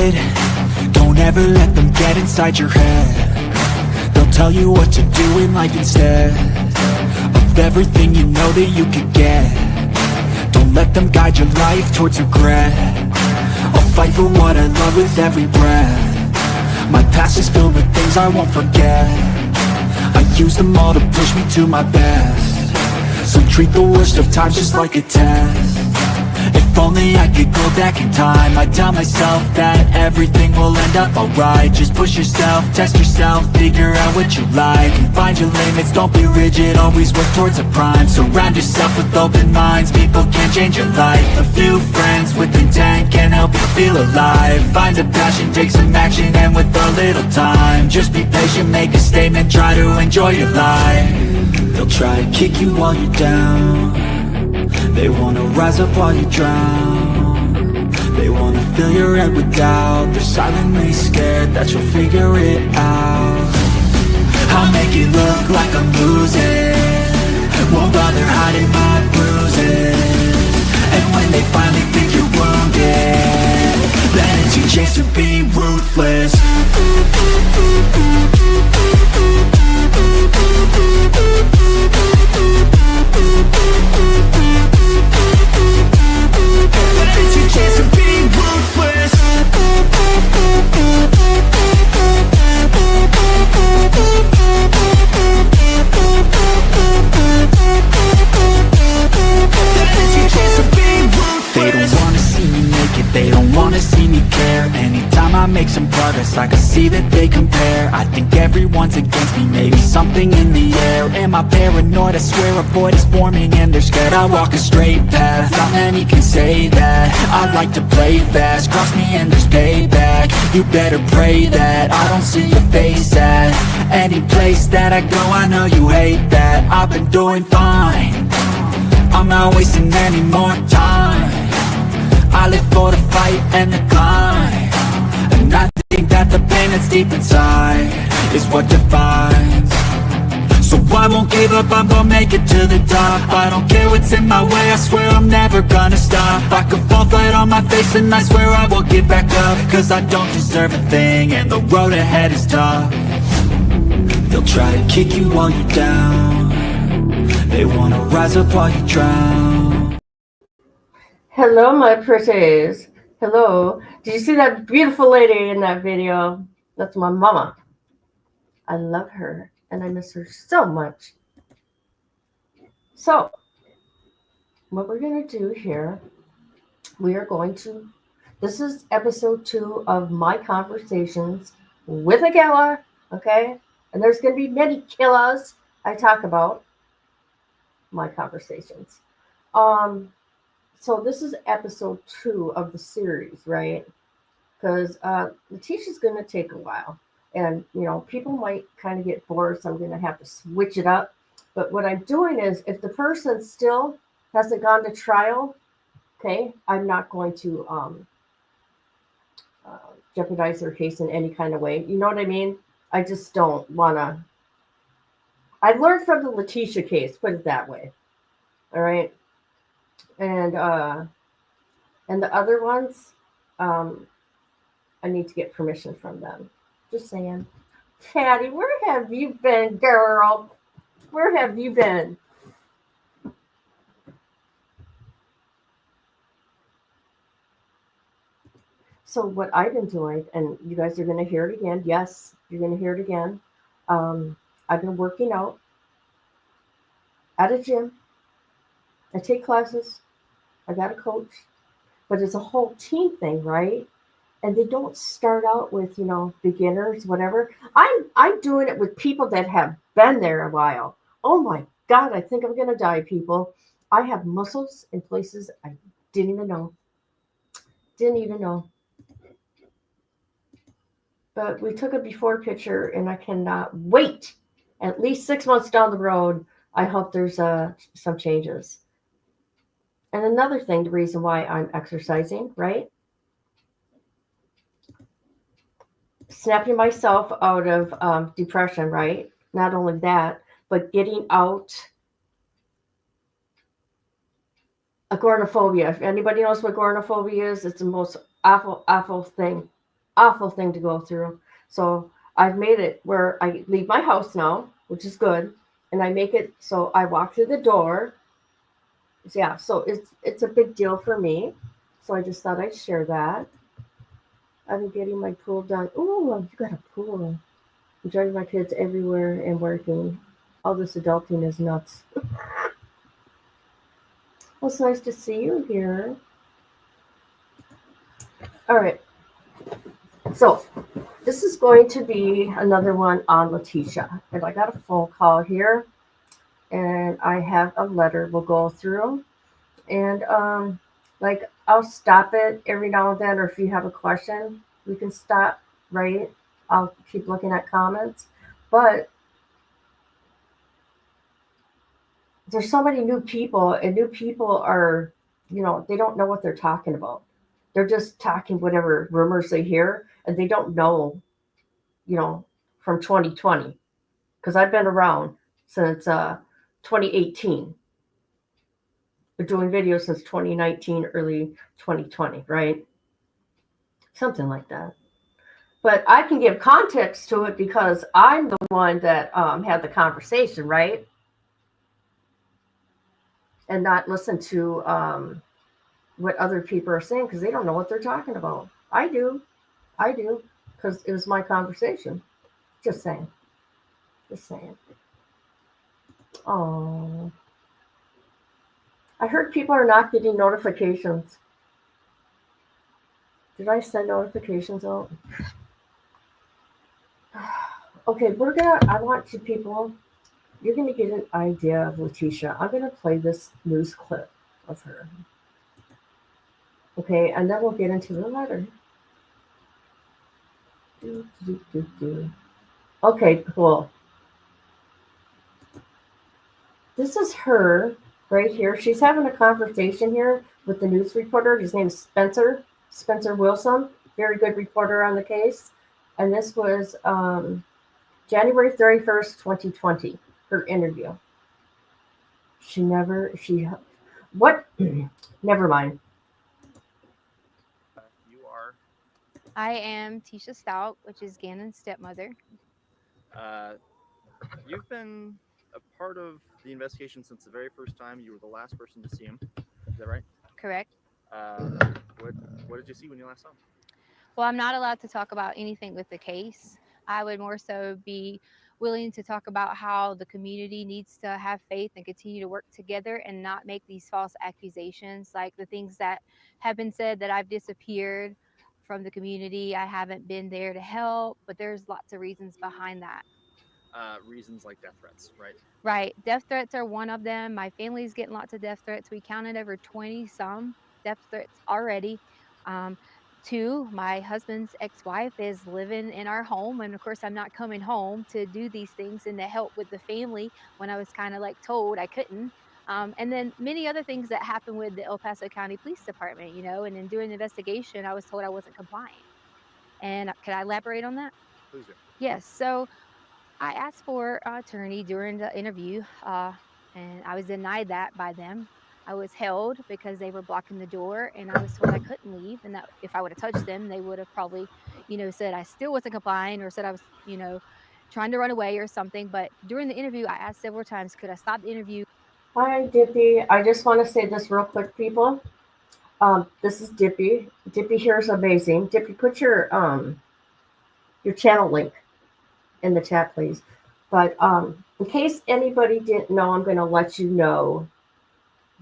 kid. Don't ever let them get inside your head. They'll tell you what to do in life instead of everything you know that you could get. Don't let them guide your life towards regret. I'll fight for what I love with every breath. My past is filled with things I won't forget. I use them all to push me to my best. So treat the worst of times just like a test. If only I could go back in time, I'd tell myself that everything will end up alright. Just push yourself, test yourself, figure out what you like, and find your limits, don't be rigid, always work towards a prime. Surround yourself with open minds, people can change your life. A few friends with intent can help you feel alive. Find a passion, take some action, and with a little time, just be patient, make a statement, try to enjoy your life. They'll try to kick you while you're down. They wanna rise up while you drown. They wanna fill your head with doubt. They're silently scared that you'll figure it out. I'll make it look like I'm losing, won't bother hiding my bruises. And when they finally think you're wounded, then it's your chance to be ruthless. It's your chance to be ruthless. It's your chance to be ruthless. They don't wanna see me make it, they don't wanna see me care. Anytime I make some progress, I can see that they compare. I think everyone's against me, maybe something in the air. Am I paranoid? I swear a void is forming and they're scared. I walk a straight path, not many can say that. I like to play fast, cross me and there's payback. You better pray that I don't see your face at any place that I go. I know you hate that. I've been doing fine, I'm not wasting any more time. I live for the fight and the climb, and I think that the pain that's deep inside is what defines. So I won't give up, I'm gonna make it to the top. I don't care what's in my way, I swear I'm never gonna stop. I could fall flat on my face and I swear I will get back up, cause I don't deserve a thing and the road ahead is tough. They'll try to kick you while you're down. They wanna rise up while you drown. Hello, my pretties. Hello. Did you see that beautiful lady in that video? That's my mama. I love her and I miss her so much. So, what we're going to do here, we are going to, this is episode 2 of my conversations with a killer, okay? And there's going to be many killers I talk about my conversations. So this is episode 2 of the series, right? Because Letitia's going to take a while. And, you know, people might kind of get bored, so I'm going to have to switch it up. But what I'm doing is, if the person still hasn't gone to trial, okay, I'm not going to jeopardize their case in any kind of way. You know what I mean? I just don't want to. I learned from the Letitia case, put it that way. All right. And the other ones, I need to get permission from them. Just saying. Patty, where have you been, girl? Where have you been? So what I've been doing, and you guys are going to hear it again. Yes, you're going to hear it again. I've been working out at a gym. I take classes. I got a coach. But it's a whole team thing, right? And they don't start out with, you know, beginners, whatever. I'm doing it with people that have been there a while. Oh my God, I think I'm going to die, people. I have muscles in places I didn't even know. Didn't even know. But we took a before picture, and I cannot wait. At least 6 months down the road, I hope there's some changes. And another thing, the reason why I'm exercising, right? Snapping myself out of depression, right? Not only that, but getting out agoraphobia. If anybody knows what agoraphobia is, it's the most awful, awful thing. awful thing to go through. So I've made it where I leave my house now, which is good, and I make it so I walk through the door. Yeah, so it's a big deal for me. So I just thought I'd share that. I've been getting my pool done. Oh, you got a pool. I'm driving my kids everywhere and working. All this adulting is nuts. Well, it's nice to see you here. All right. So this is going to be another one on Letitia. And I got a phone call here, and I have a letter we'll go through. And like I'll stop it every now and then, or if you have a question, we can stop, right? I'll keep looking at comments. But there's so many new people, and new people are, they don't know what they're talking about. They're just talking whatever rumors they hear, and they don't know, you know, from 2020, because I've been around since 2018, but doing videos since 2019, early 2020, right? Something like that. But I can give context to it because I'm the one that had the conversation, right? And not listen to what other people are saying because they don't know what they're talking about. I do. I do. Because it was my conversation. Just saying. Just saying. Oh. I heard people are not getting notifications. Did I send notifications out? Okay, I want you people, you're gonna get an idea of Letitia. I'm gonna play this news clip of her. Okay, and then we'll get into the letter. Do, do, do, do. Okay, cool. This is her right here. She's having a conversation here with the news reporter. His name is Spencer Wilson. Very good reporter on the case. And this was January 31st, 2020, her interview. What? Never mind. You are. I am Tisha Stout, which is Gannon's stepmother. Uh, you've been a part of the investigation since the very first time. You were the last person to see him. Is that right? Correct. Uh, what What did you see when you last saw him? Well, I'm not allowed to talk about anything with the case. I would more so be willing to talk about how the community needs to have faith and continue to work together and not make these false accusations, like the things that have been said that I've disappeared from the community. I haven't been there to help, but there's lots of reasons behind that. Reasons like death threats, right? Right. Death threats are one of them. My family's getting lots of death threats. We counted over 20 some death threats already. Um, Two, my husband's ex wife is living in our home. And of course, I'm not coming home to do these things and to help with the family when I was kind of like told I couldn't. And then many other things that happened with the El Paso County Police Department, and in doing the investigation, I was told I wasn't complying. And could I elaborate on that? Please do. Yes. So I asked for an attorney during the interview, and I was denied that by them. I was held because they were blocking the door, and I was told I couldn't leave, and that if I would have touched them, they would have probably, said I still wasn't complying or said I was, trying to run away or something. But during the interview, I asked several times, could I stop the interview? Hi, Dippy. I just want to say this real quick, people. This is Dippy. Dippy here is amazing. Dippy, put your channel link in the chat, please. But in case anybody didn't know, I'm going to let you know.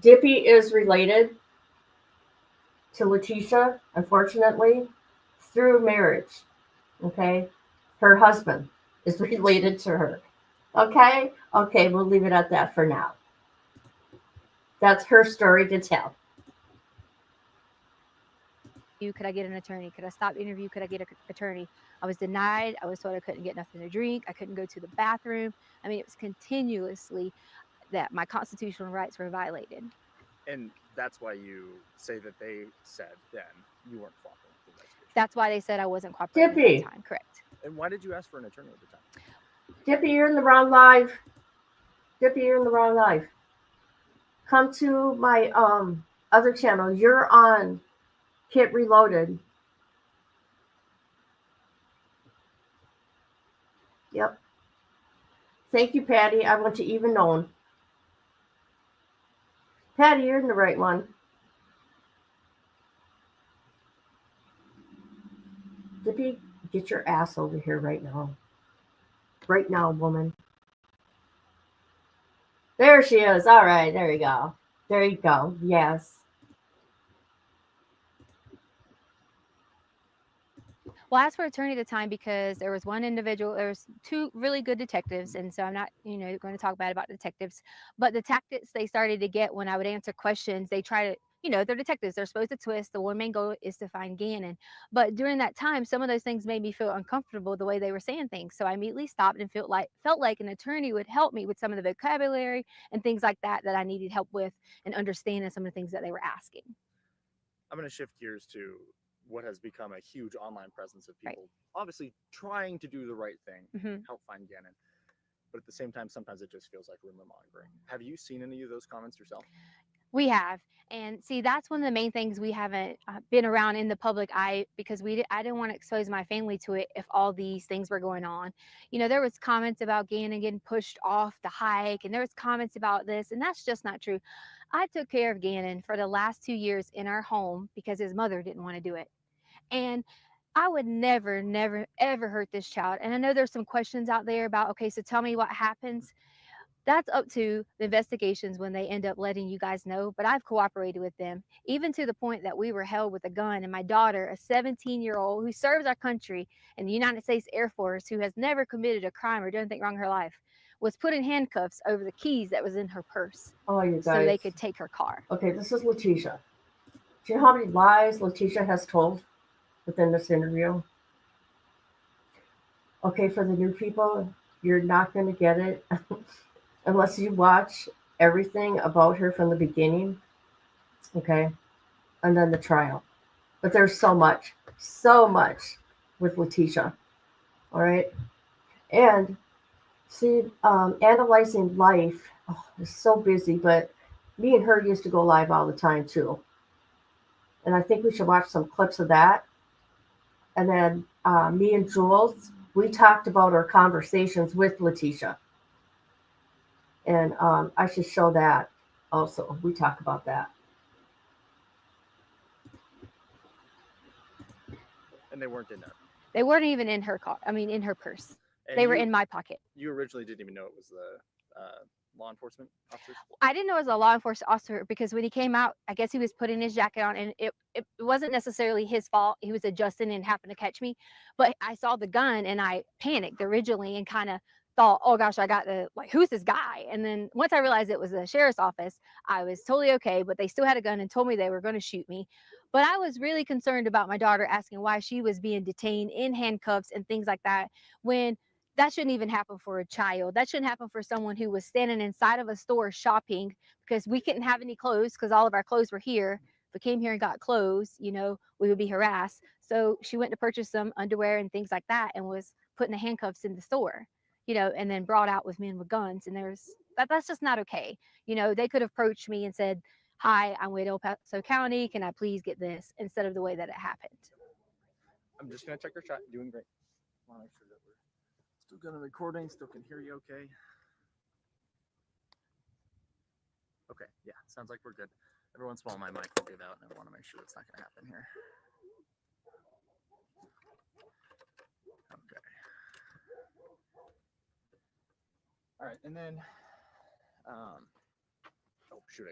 Dippy is related to Letitia, unfortunately, through marriage. Okay? Her husband is related to her. Okay? Okay, we'll leave it at that for now. That's her story to tell. Could I get an attorney? Could I stop the interview? Could I get an attorney? I was denied. I was told I couldn't get nothing to drink. I couldn't go to the bathroom. I mean, it was continuously that my constitutional rights were violated. And that's why you say that they said then you weren't cooperating with the investigation. That's why they said I wasn't cooperating Dippy. at that time. Correct. And why did you ask for an attorney at the time? Dippy, you're in the wrong live. Dippy, you're in the wrong live. Come to my other channel. You're on Kit Reloaded. Yep. Thank you, Patty. I want to even known. Patty, you're in the right one. Dippy, get your ass over here right now. Right now, woman. There she is. All right, there you go. There you go. Yes. Well, I asked for attorney at the time because there was one individual, there was two really good detectives, and so I'm not, going to talk bad about detectives, but the tactics they started to get when I would answer questions, they try to, they're detectives, they're supposed to twist. The one main goal is to find Gannon. But during that time, some of those things made me feel uncomfortable the way they were saying things. So I immediately stopped and felt like an attorney would help me with some of the vocabulary and things like that I needed help with and understanding some of the things that they were asking. I'm going to shift gears to what has become a huge online presence of Right. people obviously trying to do the right thing, Mhm. help find Gannon. But at the same time, sometimes it just feels like rumor mongering. Have you seen any of those comments yourself? We have. And see, that's one of the main things we haven't been around in the public eye because I didn't want to expose my family to it if all these things were going on. There was comments about Gannon getting pushed off the hike, and there was comments about this, and that's just not true. I took care of Gannon for the last 2 years in our home because his mother didn't want to do it. And I would never, never, ever hurt this child. And I know there's some questions out there about, okay, so tell me what happens. That's up to the investigations when they end up letting you guys know. But I've cooperated with them, even to the point that we were held with a gun. And my daughter, a 17-year-old who serves our country in the United States Air Force, who has never committed a crime or done anything wrong in her life, was put in handcuffs over the keys that was in her purse Oh, you guys. so they could take her car. Okay, this is Letitia. Do you know how many lies Letitia has told within this interview? Okay, for the new people, you're not going to get it unless you watch everything about her from the beginning. Okay, and then the trial. But there's so much with Letitia. All right, and see, analyzing life is so busy, but me and her used to go live all the time too. And I think we should watch some clips of that. And then me and Jules, we talked about our conversations with Letitia. And I should show that also. We talk about that. And they weren't in there. They weren't even in her car. I mean, in her purse. And they were in my pocket. You originally didn't even know it was the law enforcement officers? I didn't know it was a law enforcement officer because when he came out, I guess he was putting his jacket on, and it wasn't necessarily his fault. He was adjusting and happened to catch me. But I saw the gun and I panicked originally and kind of thought, oh gosh, I got to, like, who's this guy? And then once I realized it was the sheriff's office, I was totally okay. But they still had a gun and told me they were going to shoot me. But I was really concerned about my daughter, asking why she was being detained in handcuffs and things like that, when that shouldn't even happen for a child. That shouldn't happen for someone who was standing inside of a store shopping because we couldn't have any clothes because all of our clothes were here. If we came here and got clothes, we would be harassed. So she went to purchase some underwear and things like that and was put in the handcuffs in the store, and then brought out with men with guns. And that's just not okay. They could have approached me and said, hi, I'm with El Paso County. Can I please get this? Instead of the way that it happened. I'm just going to check your chat. Doing great. I want to make sure that we're still got a recording, still can hear you okay. Okay, yeah, sounds like we're good. Every once in a while my mic will give out, and I want to make sure that's not going to happen here. Okay. All right, and then, oh, shoot,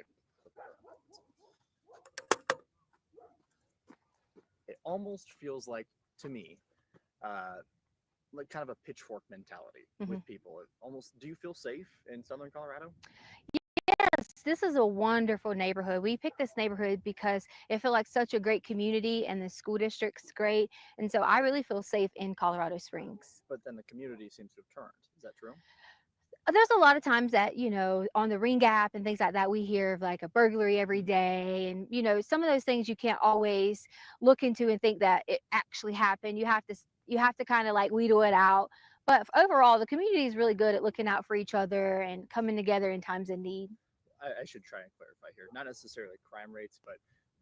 it almost feels like, to me, like kind of a pitchfork mentality with people. Do you feel safe in Southern Colorado? Yes, this is a wonderful neighborhood. We picked this neighborhood because it felt like such a great community and the school district's great. And so I really feel safe in Colorado Springs. But then the community seems to have turned. Is that true? There's a lot of times that, on the Ring Gap and things like that, we hear of like a burglary every day. And, some of those things you can't always look into and think that it actually happened. You have to kind of like wheedle it out. But overall, the community is really good at looking out for each other and coming together in times of need. I should try and clarify here. Not necessarily crime rates, but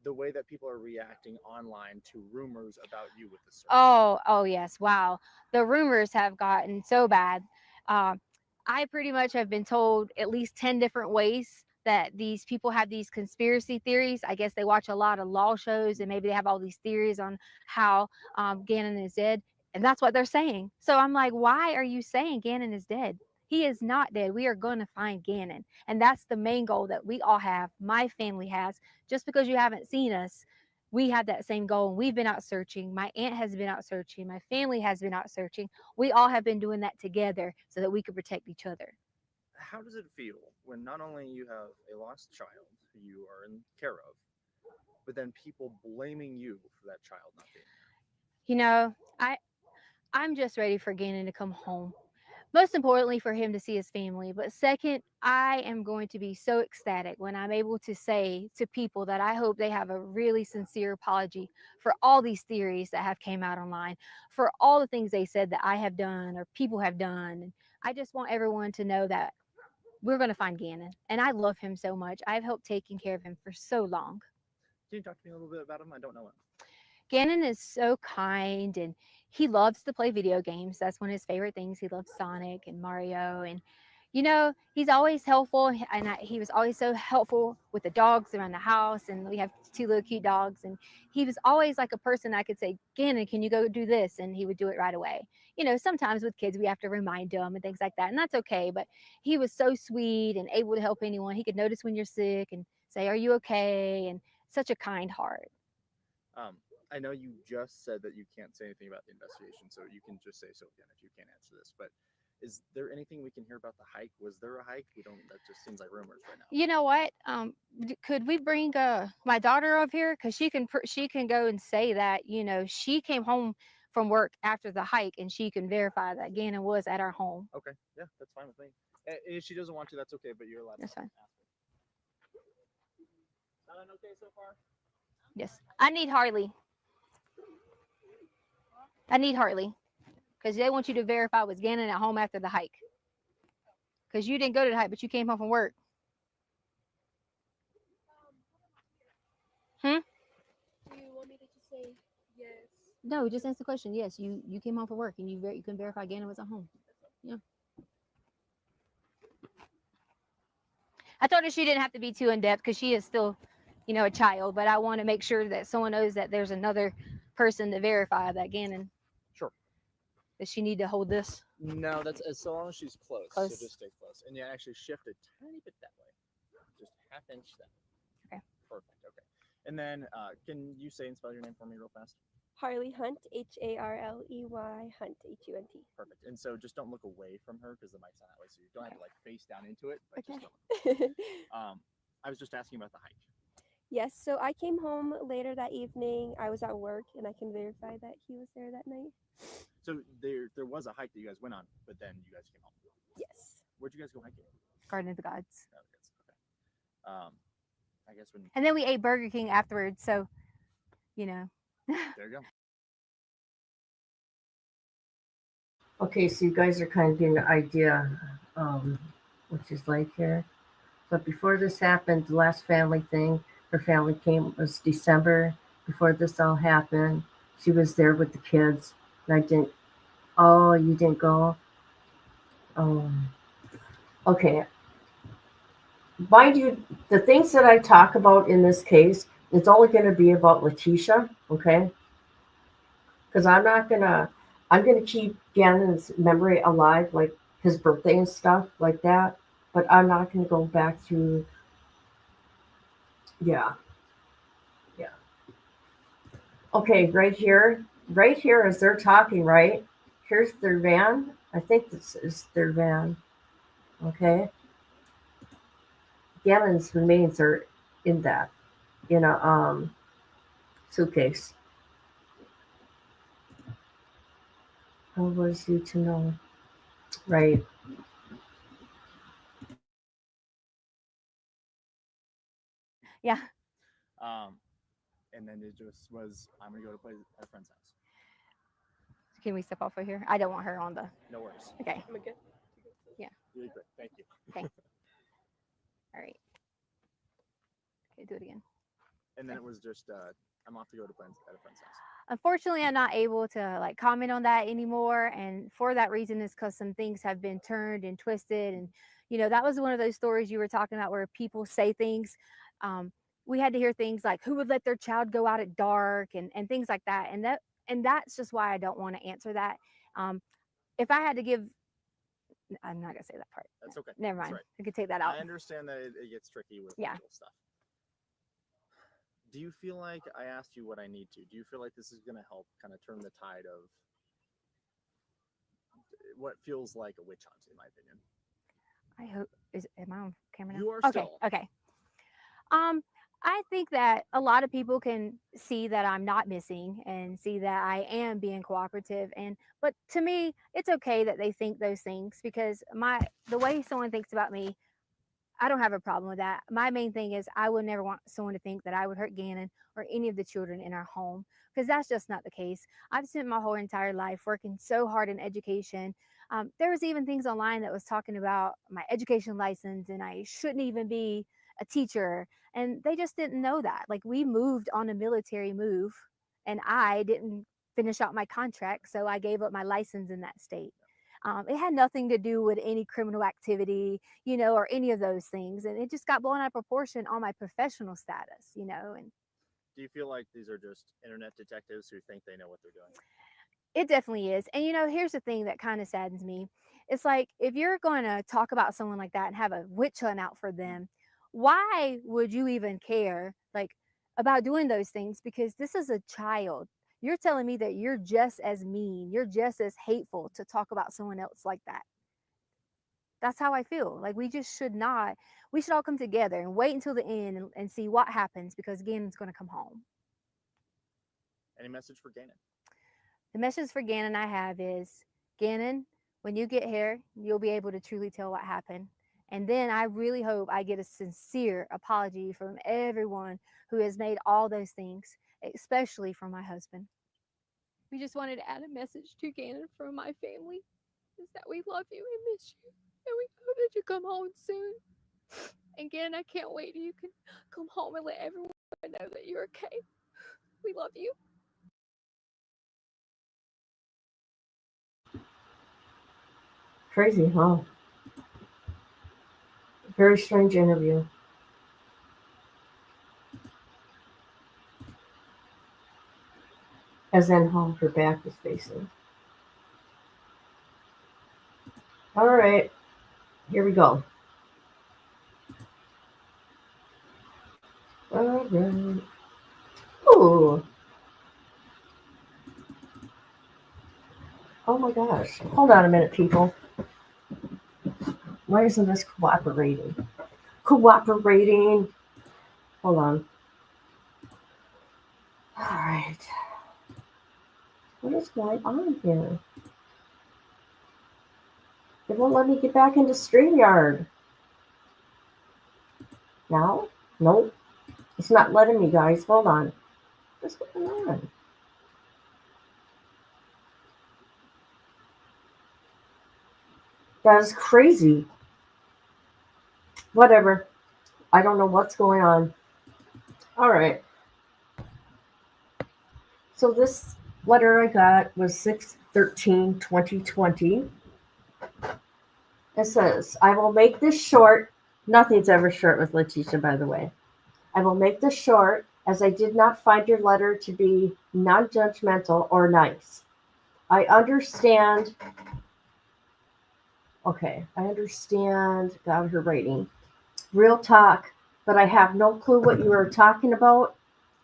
the way that people are reacting online to rumors about you with the search. Oh yes, wow. The rumors have gotten so bad. Um, I pretty much have been told at least 10 different ways that these people have these conspiracy theories. I guess they watch a lot of law shows and maybe they have all these theories on how Gannon is dead. And that's what they're saying. So I'm like, why are you saying Gannon is dead? He is not dead. We are going to find Gannon. And that's the main goal that we all have. My family has. Just because you haven't seen us, we have that same goal, and we've been out searching. My aunt has been out searching. My family has been out searching. We all have been doing that together so that we could protect each other. How does it feel when not only you have a lost child who you are in care of, but then people blaming you for that child not being there? You know, I'm just ready for Gannon to come home. Most importantly, for him to see his family. But second, I am going to be so ecstatic when I'm able to say to people that I hope they have a really sincere apology for all these theories that have came out online, for all the things they said that I have done or people have done. And I just want everyone to know that we're going to find Gannon. And I love him so much. I've helped taking care of him for so long. Can you talk to me a little bit about him? I don't know him. Gannon is so kind and he loves to play video games. That's one of his favorite things. He loves Sonic and Mario. And, you know, he's always helpful. And he was always so helpful with the dogs around the house. And we have 2 little cute dogs. And he was always like a person I could say, Gannon, can you go do this? And he would do it right away. You know, sometimes with kids, we have to remind them and things like that. And that's okay. But he was so sweet and able to help anyone. He could notice when you're sick and say, are you okay? And such a kind heart. I know you just said that you can't say anything about the investigation, so you can just say so again if you can't answer this. But is there anything we can hear about the hike? Was there a hike? We don't. That just seems like rumors right now. You know what? Could we bring my daughter over here? Because she can go and say that, you know, she came home from work after the hike and she can verify that Gannon was at our home. Okay, yeah, that's fine with me. If she doesn't want to, that's okay. But you're allowed. That's to fine. ask her. Sound okay so far? Yes. I need Harley because they want you to verify was Gannon at home after the hike. Because you didn't go to the hike, but you came home from work. Do you want me to just say yes? No, just answer the question. Yes, you came home from work and you can verify Gannon was at home. Yeah. I told her she didn't have to be too in depth because she is still, you know, a child. But I want to make sure that someone knows that there's another person to verify that Gannon. Sure. Does she need to hold this? No, that's as so long as she's close. Close. So just stay close, and yeah, actually shift a tiny bit that way, just half inch that way. Okay. Perfect. Okay. And then, can you say and spell your name for me real fast? Harley Hunt, Harley Hunt, Hunt. Perfect. And so just don't look away from her because the mic's on that way, so you don't have to like face down into it. But Okay. just don't. I was just asking about the hike. Yes, so I came home later that evening. I was at work, and I can verify that he was there that night. So there was a hike that you guys went on, but then you guys came home. Yes. Where'd you guys go hiking? Garden of the Gods. Oh, okay. I guess when And then we ate Burger King afterwards. So, you know. there you go. Okay, so you guys are kind of getting an idea what she's like here. But before this happened, the last family thing, her family came was December. Before this all happened, she was there with the kids. And I didn't, oh, you didn't go? Okay. Mind you, the things that I talk about in this case, it's only going to be about Letitia, okay? Because I'm going to keep Gannon's memory alive, like his birthday and stuff like that. But I'm not going to go back through, yeah. Okay, right here as they're talking, right? Here's their van. I think this is their van, okay? Gannon's remains are in that, in a suitcase. How was you to know? Right. Yeah. And then it just was, I'm gonna go to play at a friend's house. Can we step off of here? I don't want her on the. No worries. Okay. Am I good? Really quick. Thank you. All right. Okay, do it again. And then it was just I'm off to go to at a friend's house. Unfortunately, I'm not able to like comment on that anymore, and for that reason is because some things have been turned and twisted, and that was one of those stories you were talking about where people say things. um, we had to hear things like who would let their child go out at dark and things like that, and that's just why I don't want to answer that. um, if I had to give, I'm not gonna say that part. That's okay. Never That's mind, right. I could take that out. I understand that it gets tricky with Yeah. legal stuff. Do you feel like I asked you what I need to? Do you feel like this is going to help kind of turn the tide of what feels like a witch hunt, in my opinion? I hope am I on camera now? You are okay. still. Okay. I think that a lot of people can see that I'm not missing and see that I am being cooperative, but to me it's okay that they think those things, because the way someone thinks about me, I don't have a problem with that. My main thing is I would never want someone to think that I would hurt Gannon or any of the children in our home, because that's just not the case. I've spent my whole entire life working so hard in education. There was even things online that was talking about my education license and I shouldn't even be a teacher. And they just didn't know that. Like, we moved on a military move and I didn't finish out my contract. So I gave up my license in that state. It had nothing to do with any criminal activity, or any of those things. And it just got blown out of proportion on my professional status, and Do you feel like these are just internet detectives who think they know what they're doing? it definitely is. And here's the thing that kind of saddens me. It's like, if you're going to talk about someone like that and have a witch hunt out for them, why would you even care like about doing those things? Because this is a child. You're telling me that you're just as mean, you're just as hateful to talk about someone else like that. That's how I feel. Like, we just should not. We should all come together and wait until the end and see what happens, because Gannon's going to come home. Any message for Gannon? The message for Gannon I have is, Gannon, when you get here, you'll be able to truly tell what happened. And then I really hope I get a sincere apology from everyone who has made all those things, especially from my husband. We just wanted to add a message to Gannon from my family, is that we love you and miss you, and we hope that you come home soon. And Gannon, I can't wait till you can come home and let everyone know that you're okay. We love you. Crazy, huh? Very strange interview. As in how her back is facing. All right, here we go. All right. Ooh. Oh my gosh. Hold on a minute, people. Why isn't this cooperating? Cooperating. Hold on. All right. What is going on here? It won't let me get back into StreamYard. Now? Nope. It's not letting me, guys. Hold on. What's going on? That is crazy. Whatever. I don't know what's going on. All right. So this letter I got was 6/13/2020. It says, I will make this short. Nothing's ever short with Letitia, by the way. I will make this short, as I did not find your letter to be non-judgmental or nice. I understand. Okay, I understand. Got her writing. Real talk, but I have no clue what you are talking about.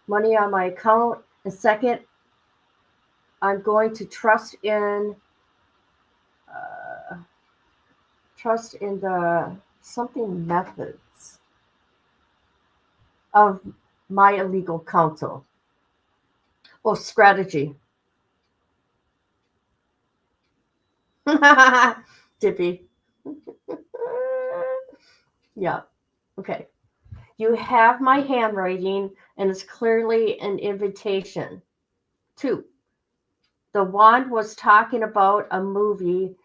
Money on my account. And second, I'm going to trust in the something methods of my illegal counsel. Oh, strategy. Dippy. Yeah. Okay. You have my handwriting, and it's clearly an invitation. 2. The wand was talking about a movie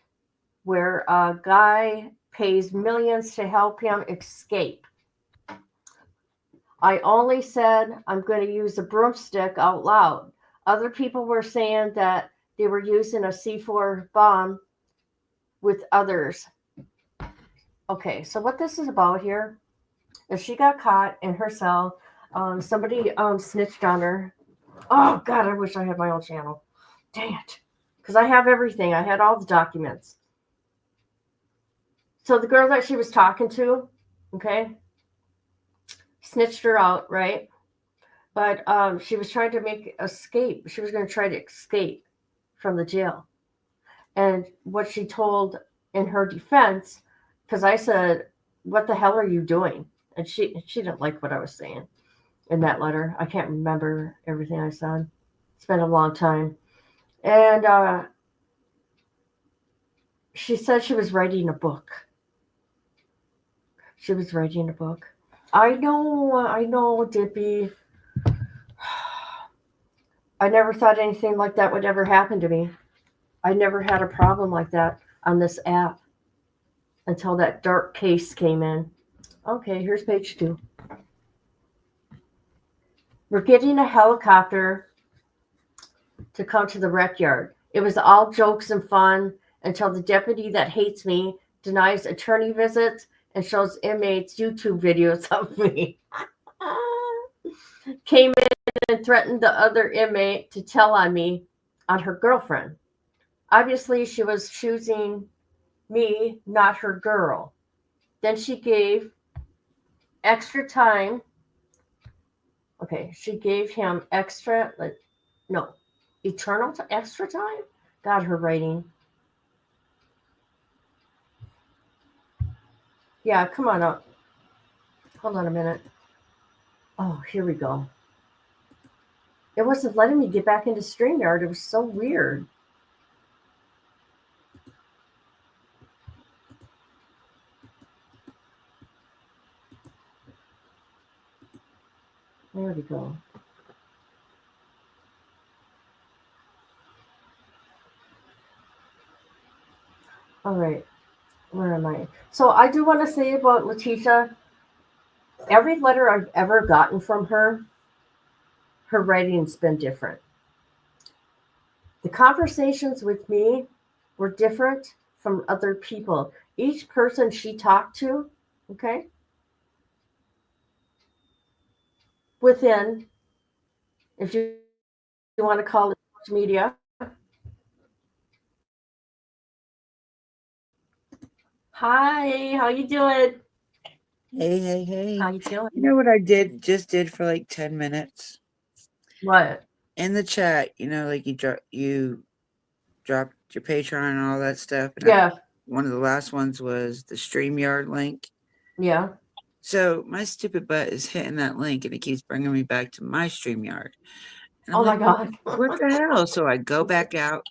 where a guy pays millions to help him escape. I only said I'm going to use a broomstick out loud. Other people were saying that they were using a C4 bomb with others. Okay, so what this is about here is she got caught in her cell. Somebody snitched on her. Oh, God, I wish I had my own channel. Dang it. Because I have everything, I had all the documents. So the girl that she was talking to, okay, snitched her out, right? But she was trying to make escape. She was going to try to escape from the jail. And what she told in her defense, because I said, "What the hell are you doing?" And she didn't like what I was saying in that letter. I can't remember everything I said. It's been a long time. And she said she was writing a book. She was writing a book. I know, Dippy. I never thought anything like that would ever happen to me. I never had a problem like that on this app until that dark case came in. Okay, here's page 2. We're getting a helicopter to come to the rec yard. It was all jokes and fun until the deputy that hates me denies attorney visits and shows inmates YouTube videos of me. Came in and threatened the other inmate to tell on me on her girlfriend. Obviously, she was choosing me, not her girl. Then she gave extra time. Okay, she gave him extra time. God, her writing. Yeah, come on up. Hold on a minute. Oh, here we go. It wasn't letting me get back into StreamYard. It was so weird. There we go. All right. Where am I? So I do want to say about Letitia, every letter I've ever gotten from her writing's been different. The conversations with me were different from other people. Each person she talked to, okay, within, if you want to call it media. Hi, how you doing? Hey. How you doing? You know what I just did for like 10 minutes? What? In the chat, like you dropped your Patreon and all that stuff. And Yeah, one of the last ones was the StreamYard link. yeah. So my stupid butt is hitting that link and it keeps bringing me back to my StreamYard. And I'm Oh my like, God. what the hell? So I go back out,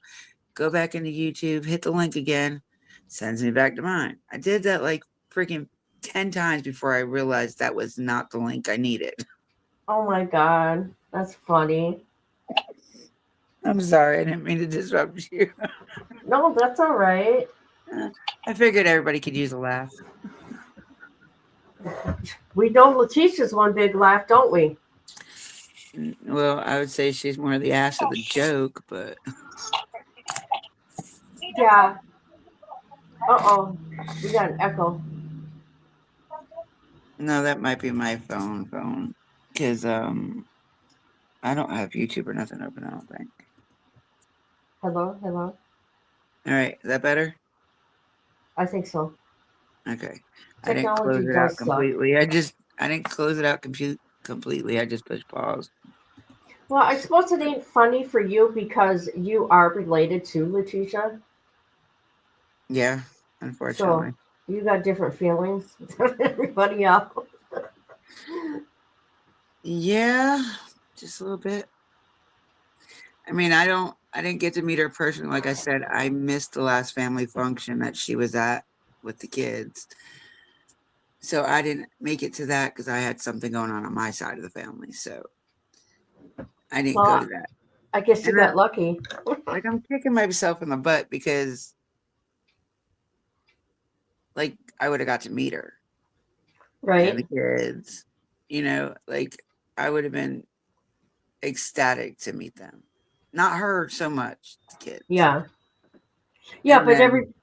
go back into YouTube, hit the link again, sends me back to mine. I did that like freaking 10 times before I realized that was not the link I needed. Oh my God. That's funny. I'm sorry, I didn't mean to disrupt you. No, that's all right. I figured everybody could use a laugh. We know Letitia's one big laugh, don't we? Well, I would say she's more the ass of the joke, but Yeah. Uh-oh. We got an echo. no, that might be my phone. Because I don't have YouTube or nothing open, I don't think. Hello? All right, is that better? I think so. Okay. Technology I didn't close it does out suck. completely. I didn't close it out completely. I just pushed pause. Well, I suppose it ain't funny for you because you are related to Letitia. Yeah, So unfortunately. you got different feelings than everybody else. Yeah, just a little bit. I mean, I didn't get to meet her personally. Like I said, I missed the last family function that she was at with the kids. So I didn't make it to that because I had something going on my side of the family. So I didn't go to that. I guess you And got lucky. like I'm kicking myself in the butt because like I would have got to meet her and Right? the kids. You know, like I would have been ecstatic to meet them. Not her so much, the kids. Yeah. Yeah, And but then,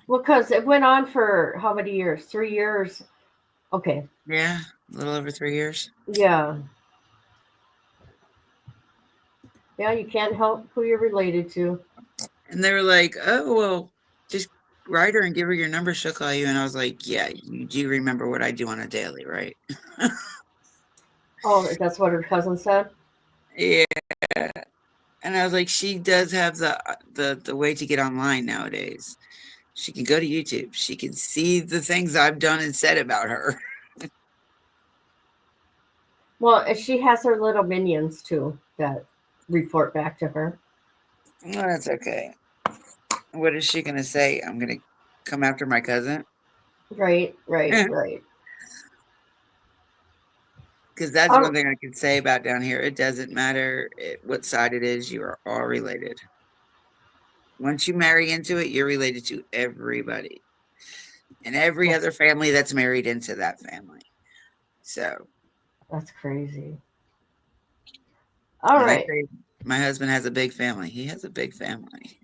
because it went on for how many years? 3 years. Okay. yeah, a little over 3 years. Yeah. Yeah, you can't help who you're related to. And they were like, "Oh, well, just write her and give her your number. She'll call you." And I was like, "Yeah, you do remember what I do on a daily, right?" Oh, that's what her cousin said. Yeah. And I was like, she does have the way to get online nowadays. She can go to YouTube. She can see the things I've done and said about her. Well, and she has her little minions too that report back to her. Well, that's okay. What is she gonna say? I'm gonna come after my cousin? Right, right, right. Because that's Oh, one thing I can say about down here. It doesn't matter what side it is, you are all related. Once you marry into it, you're related to everybody and every other family that's married into that family. So, that's crazy. All when I right. say my husband has a big family, he has a big family.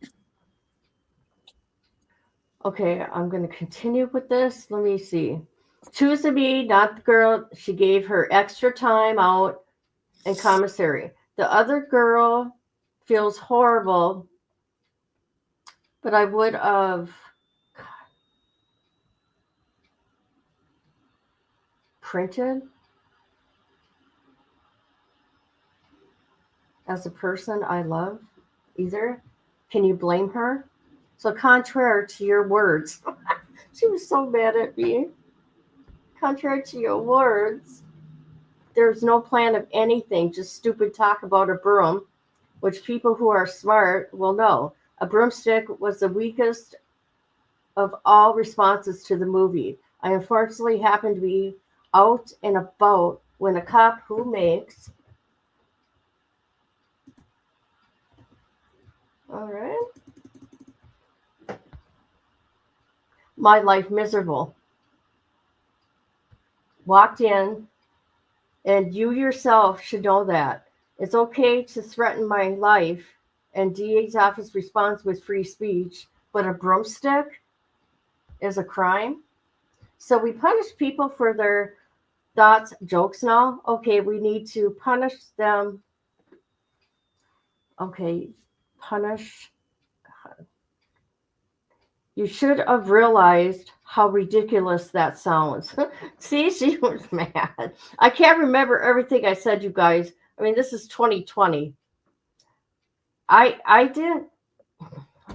Okay, I'm going to continue with this. Let me see. Choose to be, not the girl. She gave her extra time out in commissary. The other girl feels horrible, but I would have printed as a person I love either. Can you blame her? So, contrary to your words, she was so mad at me. Contrary to your words, there's no plan of anything, just stupid talk about a broom, which people who are smart will know. A broomstick was the weakest of all responses to the movie. I unfortunately happened to be out and about when a cop who makes all right my life miserable walked in, and you yourself should know that it's okay to threaten my life, and DA's office responds with free speech, but a broomstick is a crime. So we punish people for their thoughts, jokes now. Okay, we need to punish them. Okay, punish. You should have realized how ridiculous that sounds. See, she was mad. I can't remember everything I said, you guys. I mean, this is 2020. I didn't.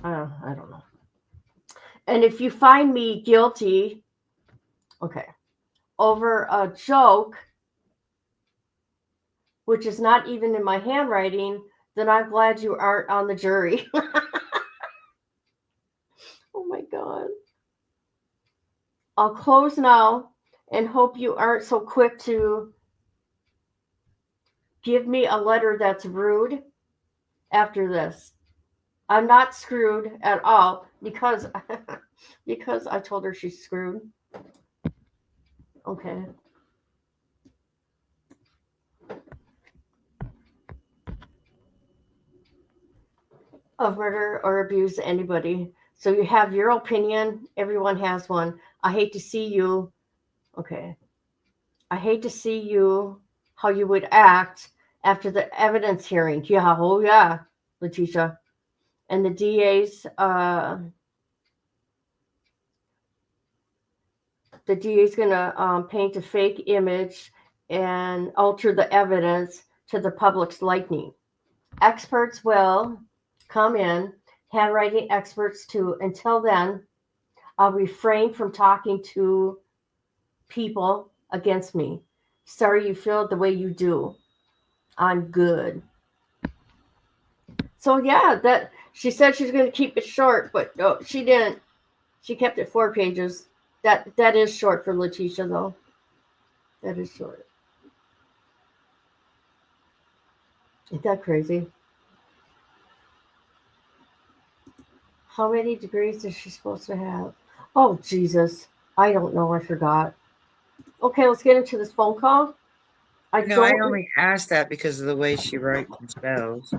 I don't know. And if you find me guilty, okay, over a joke, which is not even in my handwriting, then I'm glad you aren't on the jury. Oh my God. I'll close now and hope you aren't so quick to give me a letter that's rude after this. I'm not screwed at all because because I told her she's screwed. Okay. Of murder or abuse anybody. So you have your opinion. Everyone has one. I hate to see you. Okay. I hate to see you how you would act after the evidence hearing. Yeah, oh yeah, Letitia. And the DA's gonna paint a fake image and alter the evidence to the public's liking. Experts will come in, handwriting experts too. Until then, I'll refrain from talking to people against me. Sorry you feel the way you do. I'm good. So yeah, that she said she's going to keep it short, but no, she didn't. She kept it 4 pages. That is short for Letitia, though. That is short. Isn't that crazy? How many degrees is she supposed to have? Oh Jesus, I don't know. I forgot. Okay, let's get into this phone call. No, I only asked that because of the way she writes and spells.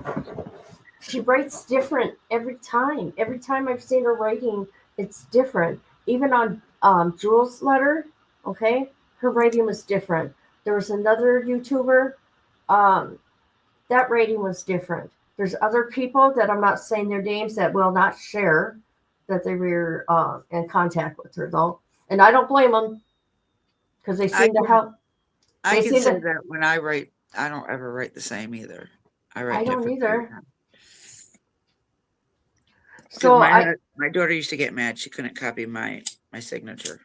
She writes different every time. Every time I've seen her writing, it's different. Even on Jules' letter, okay, her writing was different. There was another YouTuber, um, that writing was different. There's other people that I'm not saying their names that will not share that they were in contact with her though, and I don't blame them because they I seem to can, help. I They can seem say to. that when I write, I don't ever write the same either. I I write don't different either. sometimes. Because So I. my daughter used to get mad. She couldn't copy my signature.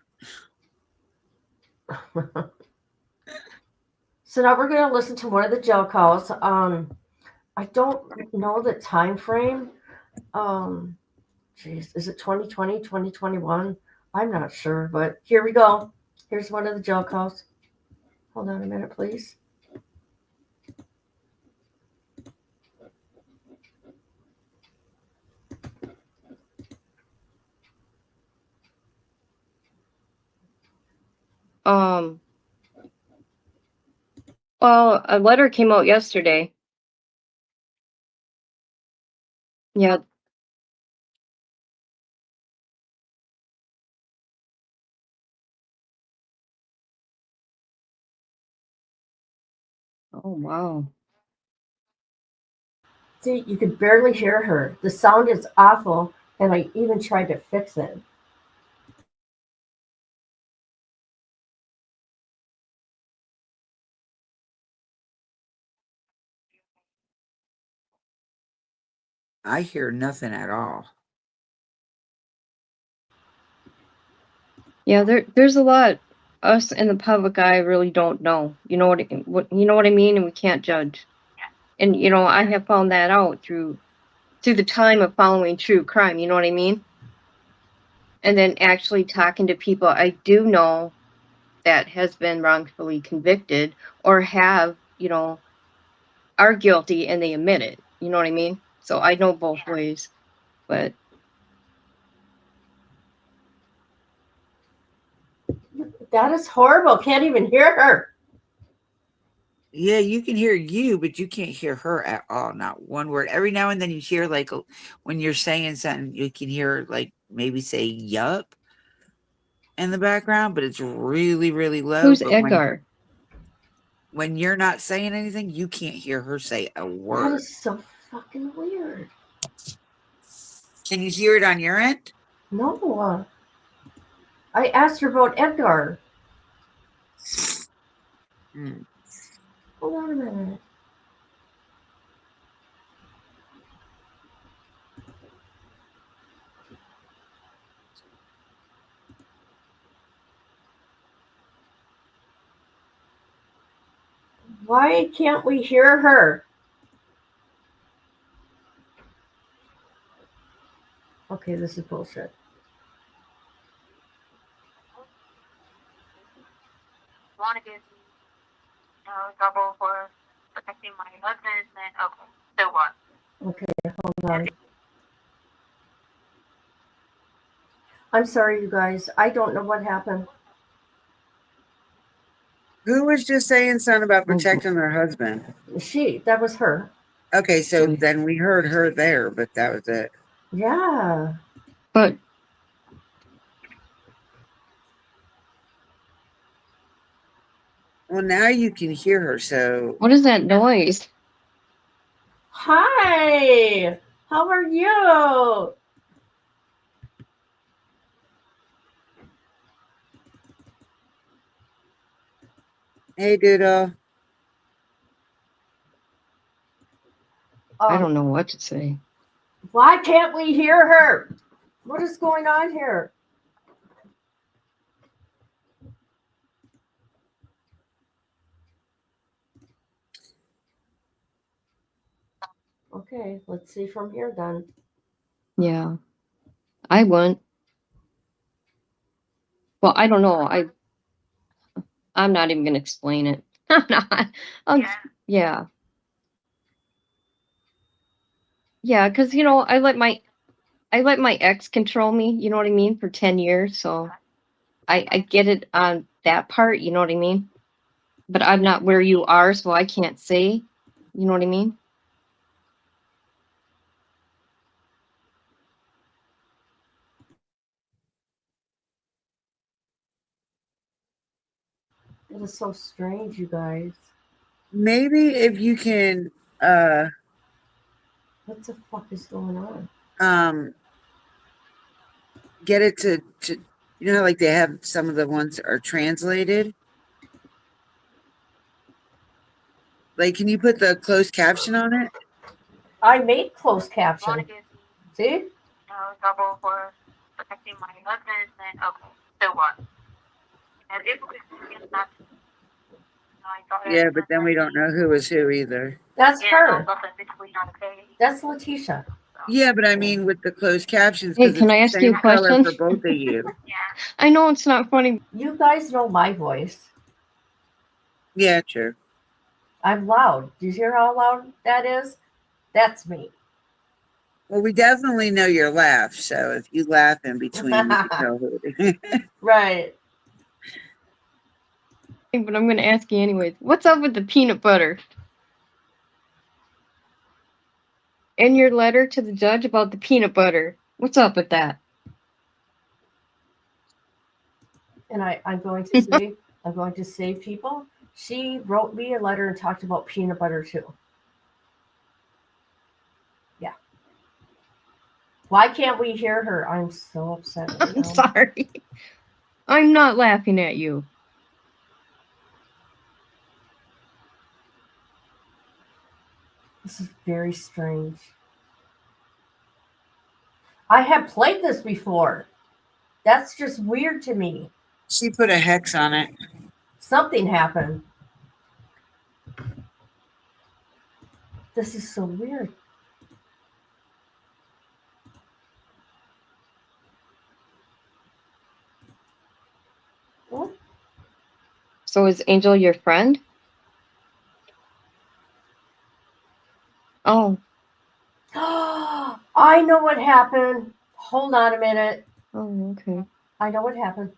So now we're going to listen to one of the gel calls. I don't know the time frame. Geez, is it 2020, 2021? I'm not sure, but here we go. Here's one of the gel calls. Hold on a minute, please. Um, well, a letter came out yesterday. Yeah. Oh, wow. See, you could barely hear her. The sound is awful, and I even tried to fix it. I hear nothing at all. Yeah, there's a lot us in the public eye really don't know. You know what you know what I mean, and we can't judge. And you know, I have found that out through the time of following true crime, you know what I mean? And then actually talking to people I do know that has been wrongfully convicted or have, you know, are guilty and they admit it. You know what I mean? So I know both ways. But That is horrible. Can't even hear her. Yeah, you can hear you, but you can't hear her at all. Not one word. Every now and then you hear like when you're saying something, you can hear like maybe say yup in the background, but it's really, really low. who's But Edgar? when you're not saying anything, you can't hear her say a That word. is so fucking weird. Can you hear it on your end? No, I asked her about Edgar. Hmm. Hold on a minute. Why can't we hear her? Okay, this is bullshit. Want to give trouble for protecting my husband, then okay, so what? Okay, hold on. I'm sorry, you guys. I don't know what happened. Who was just saying something about protecting their husband? That was her. Okay, so then we heard her there, but that was it. Yeah. But Well, now you can hear her. So what is that noise? Hi. How are you? hey, Doodle. I don't know what to say. Why can't we hear her? What is going on here? Okay, let's see from here then. Yeah. I wouldn't. Well, I don't know. I'm not even gonna explain it. I'm not. Yeah. Yeah, because you know, I let my ex control me, you know what I mean, for 10 years. So I get it on that part, you know what I mean? But I'm not where you are, so I can't say, you know what I mean? It is so strange, you guys. Maybe if you can What the fuck is going on? get it to you know how like they have some of the ones that are translated. Like, can you put the closed caption on it? I made closed Want caption. to give me, See? trouble for protecting my husband, then okay. So what? And if it's not, I thought it Yeah, was but then we don't know who is who either. That's yeah, her. no, that's basically not okay. That's Letitia. Yeah, but I mean with the closed captions Hey, because can it's I the ask you same a color question? for both of you. Yeah. I know it's not funny. You guys know my voice. Yeah, true. I'm loud. Do you hear how loud that is? That's me. Well, we definitely know your laugh, so if you laugh in between, we can tell who it is. Right. But I'm going to ask you anyways. What's up with the peanut butter? In your letter to the judge about the peanut butter. What's up with that? And I'm going to say, people, she wrote me a letter and talked about peanut butter too. Yeah. Why can't we hear her? I'm so upset right I'm now. sorry. I'm not laughing at you. This is very strange. I have played this before. That's just weird to me. She put a hex on it. Something happened. This is so weird. What? So is Angel your friend? Oh, I know what happened. Hold on a minute. oh, okay. I know what happened.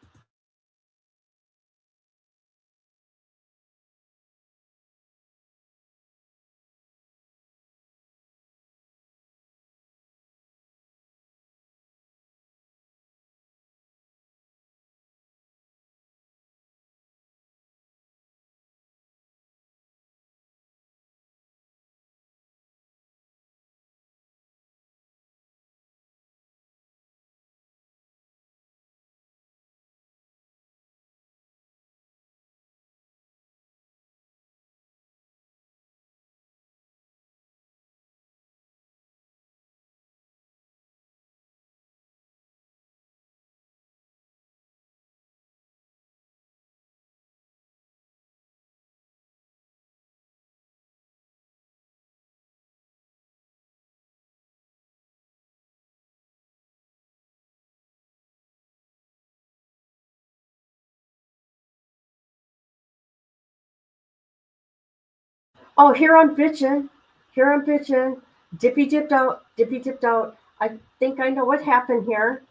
Oh, here I'm bitching. Here I'm bitching. Dippy dipped out. Dippy dipped out. I think I know what happened here.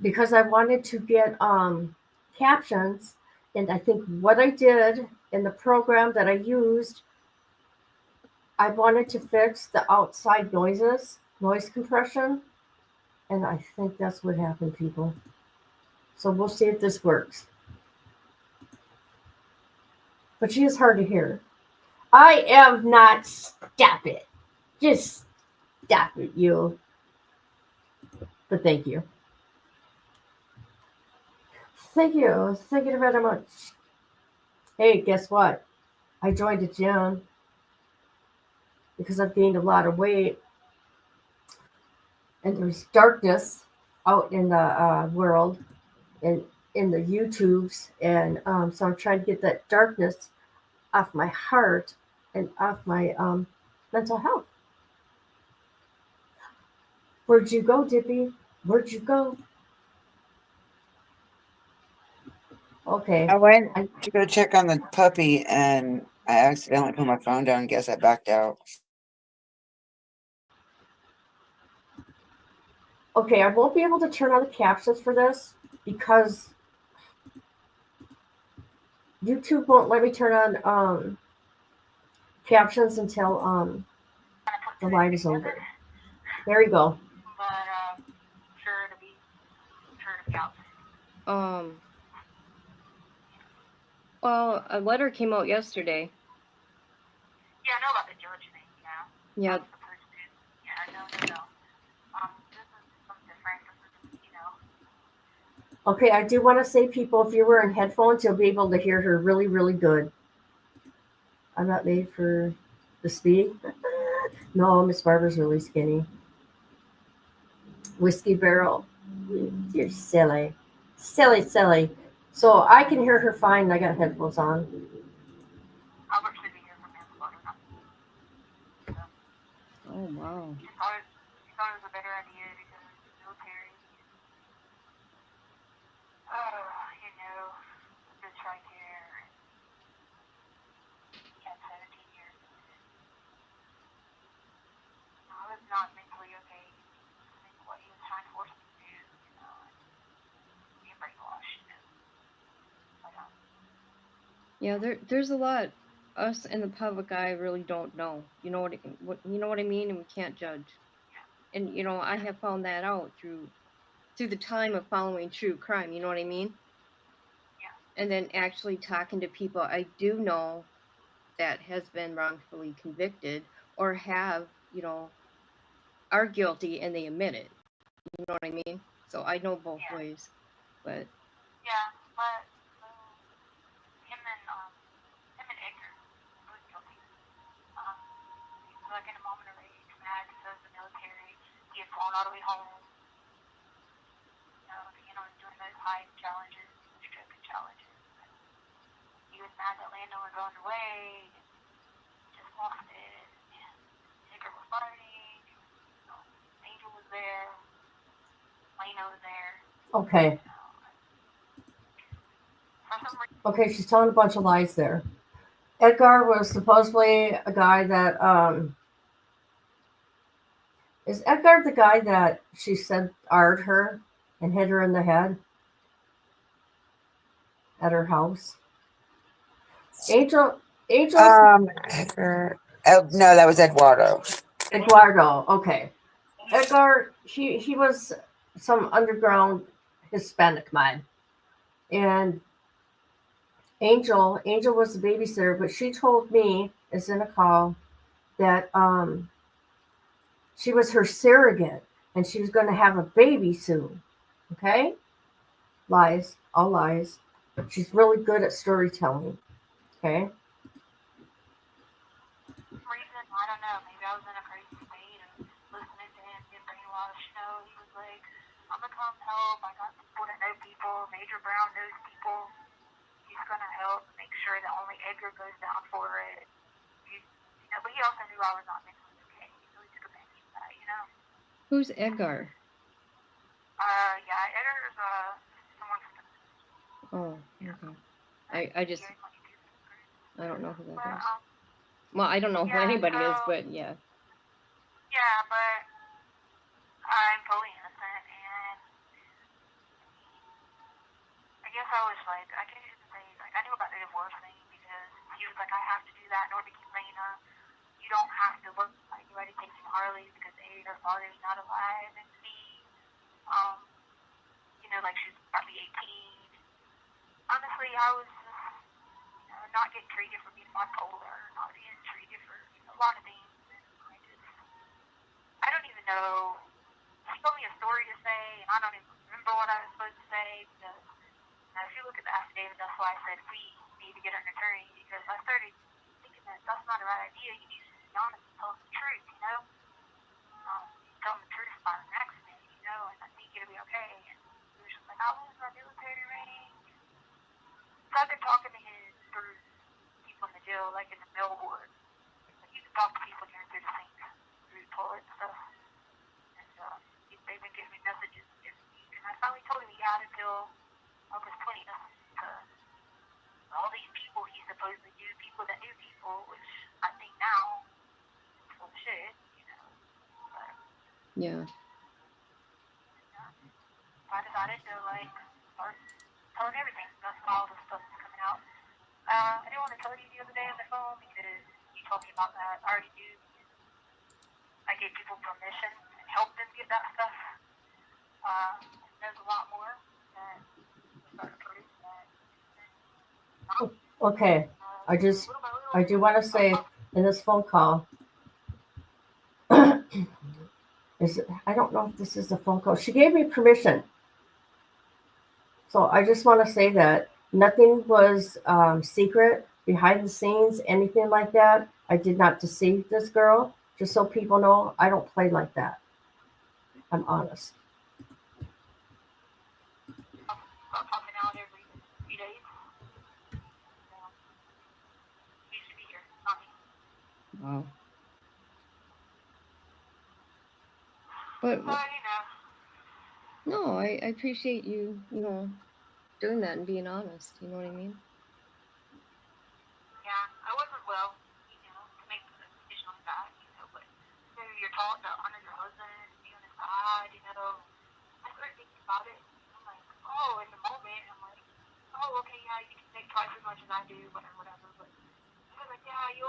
Because I wanted to get captions, and I think what I did in the program that I used, I wanted to fix the outside noises, noise compression, and I think that's what happened, people. So we'll see if this works. But she is hard to hear. I am not. Stop it. Just stop it, you. But thank you. Thank you. Thank you very much. Hey, guess what? I joined a gym because I've gained a lot of weight. And there's darkness out in the world and in the YouTubes. And so I'm trying to get that darkness off my heart and off my mental health. Where'd you go, Dippy? Where'd you go? Okay. I went to go check on the puppy and I accidentally put my phone down. Guess I backed out. Okay, I won't be able to turn on the captions for this because YouTube won't let me turn on captions until Kind of put the two light and two is together. over. There you go. But sure to be out. Well, a letter came out yesterday. Yeah, I know about the judge thing. Yeah. Yeah, I was supposed to. Yeah, no. This is something different. This is, Okay, I do want to say, people, if you're wearing headphones, you'll be able to hear her really, really good. I'm not made for the speed. No, Miss Barbara's really skinny. Whiskey Barrel. You're silly. Silly. So I can hear her fine. I got headphones on. Albert should be here from Manslaughter. oh wow. He thought it was a better idea because the military. The TRICARE. He had 17 years. I was not mentally okay. I think what he was trying to force me to do, being brainwashed. But, Yeah, there's a lot us and the public eye really don't know. You know what I mean, and we can't judge. And I have found that out through the time of following true crime. You know what I mean? yeah. And then actually talking to people I do know that has been wrongfully convicted or have are guilty and they admit it. You know what I mean? So I know both Yeah. ways. But Yeah, but him and Edgar both guilty. He was like in a moment of rage, mad because the military. He had flown all the way home. Doing those high challenges, stripping challenges. He was mad that Lando was on the way. Just lost it. Edgar was fighting. Angel was there. Leno was there. Okay. For some reason, Okay, she's telling a bunch of lies there. Edgar was supposedly a guy that is Edgar the guy that she said arred her and hit her in the head at her house? Angel's Edgar. Oh, no, that was Eduardo. Eduardo. Okay, Edgar. He was some underground Hispanic man, and Angel was the babysitter, but she told me, is in a call, that she was her surrogate and she was going to have a baby soon. Okay? Lies, all lies. She's really good at storytelling. Okay? I don't know, maybe I was in a crazy state of listening to him get brainwashed. He was like, I'm gonna come help. I got people that know people. Major Brown knows people. He's gonna help make sure that only Edgar goes down for it. But he also knew I was not mentally okay, so he took advantage of that. who's Edgar? Yeah, Edgar's someone from the. Oh, okay. I don't know who that is. But, Well, I don't know who yeah, anybody is, so- but yeah. Yeah, but I'm totally innocent, and I guess I was like, I can't even say, like, I knew about the divorce thing because he was like, I have to do that in order to keep Lena. You don't have to look like you already taking Harley because A, her father's not alive, and B, like she's probably 18. Honestly, I was not getting treated for being bipolar, not being treated for a lot of things, and I don't even know. She told me a story to say, and I don't even remember what I was supposed to say because if you look at the affidavit, that's why I said we need to get an attorney because I started thinking that that's not a right idea. You need to be honest and tell them the truth, tell them the truth about an accident, and I think it'll be okay. And he was just like, I was my military rank. So I've been talking to him through people in the jail, like in the mail ward. You can talk to people during through the things, through the toilet and stuff. And they've been giving me messages every week. And I finally told him he had until August 20th to all these people he supposedly knew, people that knew people, which I think now is full of shit, But, Yeah. I decided to start telling everything. That's why all this stuff is coming out. I didn't want to tell you the other day on the phone because you told me about that. I already do. I give people permission and help them get that stuff. There's a lot more that start proof that. Okay, I do want to say in this phone call, I don't know if this is a phone call. She gave me permission. So I just want to say that nothing was secret behind the scenes, anything like that. I did not deceive this girl. Just so people know, I don't play like that. I'm honest. Popping out every few days. You should be here, not me. Wow. But So, you know. no, I appreciate you, doing that and being honest. You know what I mean? Yeah, I wasn't well, to make the decision on that, but you're taught to honor your husband, be on his side, I started thinking about it. I'm like, oh, in the moment, I'm like, oh, okay, yeah, you can make twice as much as I do, whatever. But I was like, yeah,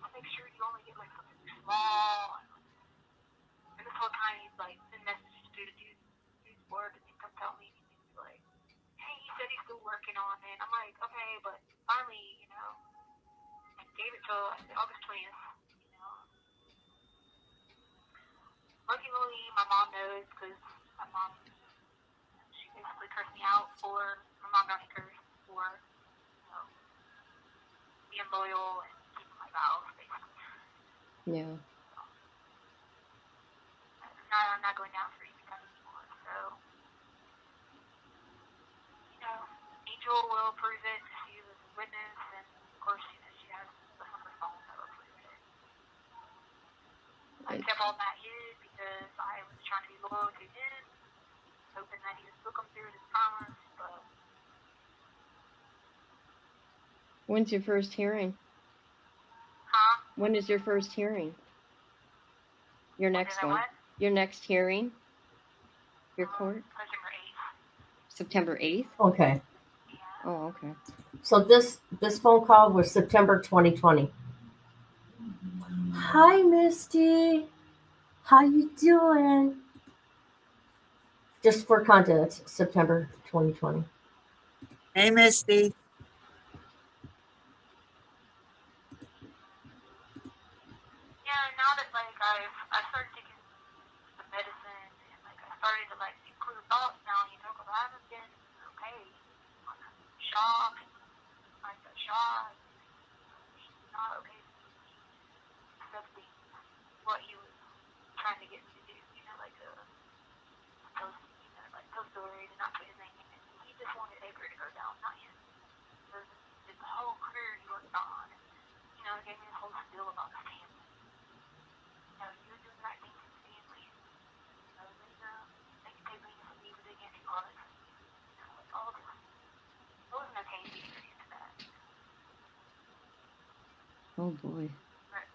I'll make sure you only get like something small. And this whole time he's like, send messages to the dude's work, and he come tell me, and he's like, hey, he said he's still working on it. I'm like, okay, but finally, I gave it till August 20th. Luckily, my mom knows because my mom, she basically cursed me out for, my mom got me cursed for, being loyal and keeping my vows, basically. Yeah. I'm not going down for anything anymore. So, Angel will prove it. She was a witness, and of course, she has the her phone that will prove it. I kept all that hid because I was trying to be loyal to him, hoping that he would still come through with his promise, but. When's your first hearing? Huh? When is your first hearing? Your next one? Your next hearing? Your court? September 8th. September 8th? Okay. Yeah. Oh, okay. So this phone call was September 2020. Hi, Misty. How you doing? Just for context, September 2020. Hey, Misty. Yeah, now that I started taking the medicine and I started to include thoughts now, because I haven't been okay. I'm shocked, the shot, not okay. Accepting what he was trying to get me to do, post stories and not put his name in it. He just wanted Edgar to go down, not him. His whole career he worked on, it gave me this whole spiel about his family. You're doing the right thing for the family. They can take me to leave with against products. All this. It wasn't okay to be into that. Oh, boy. But,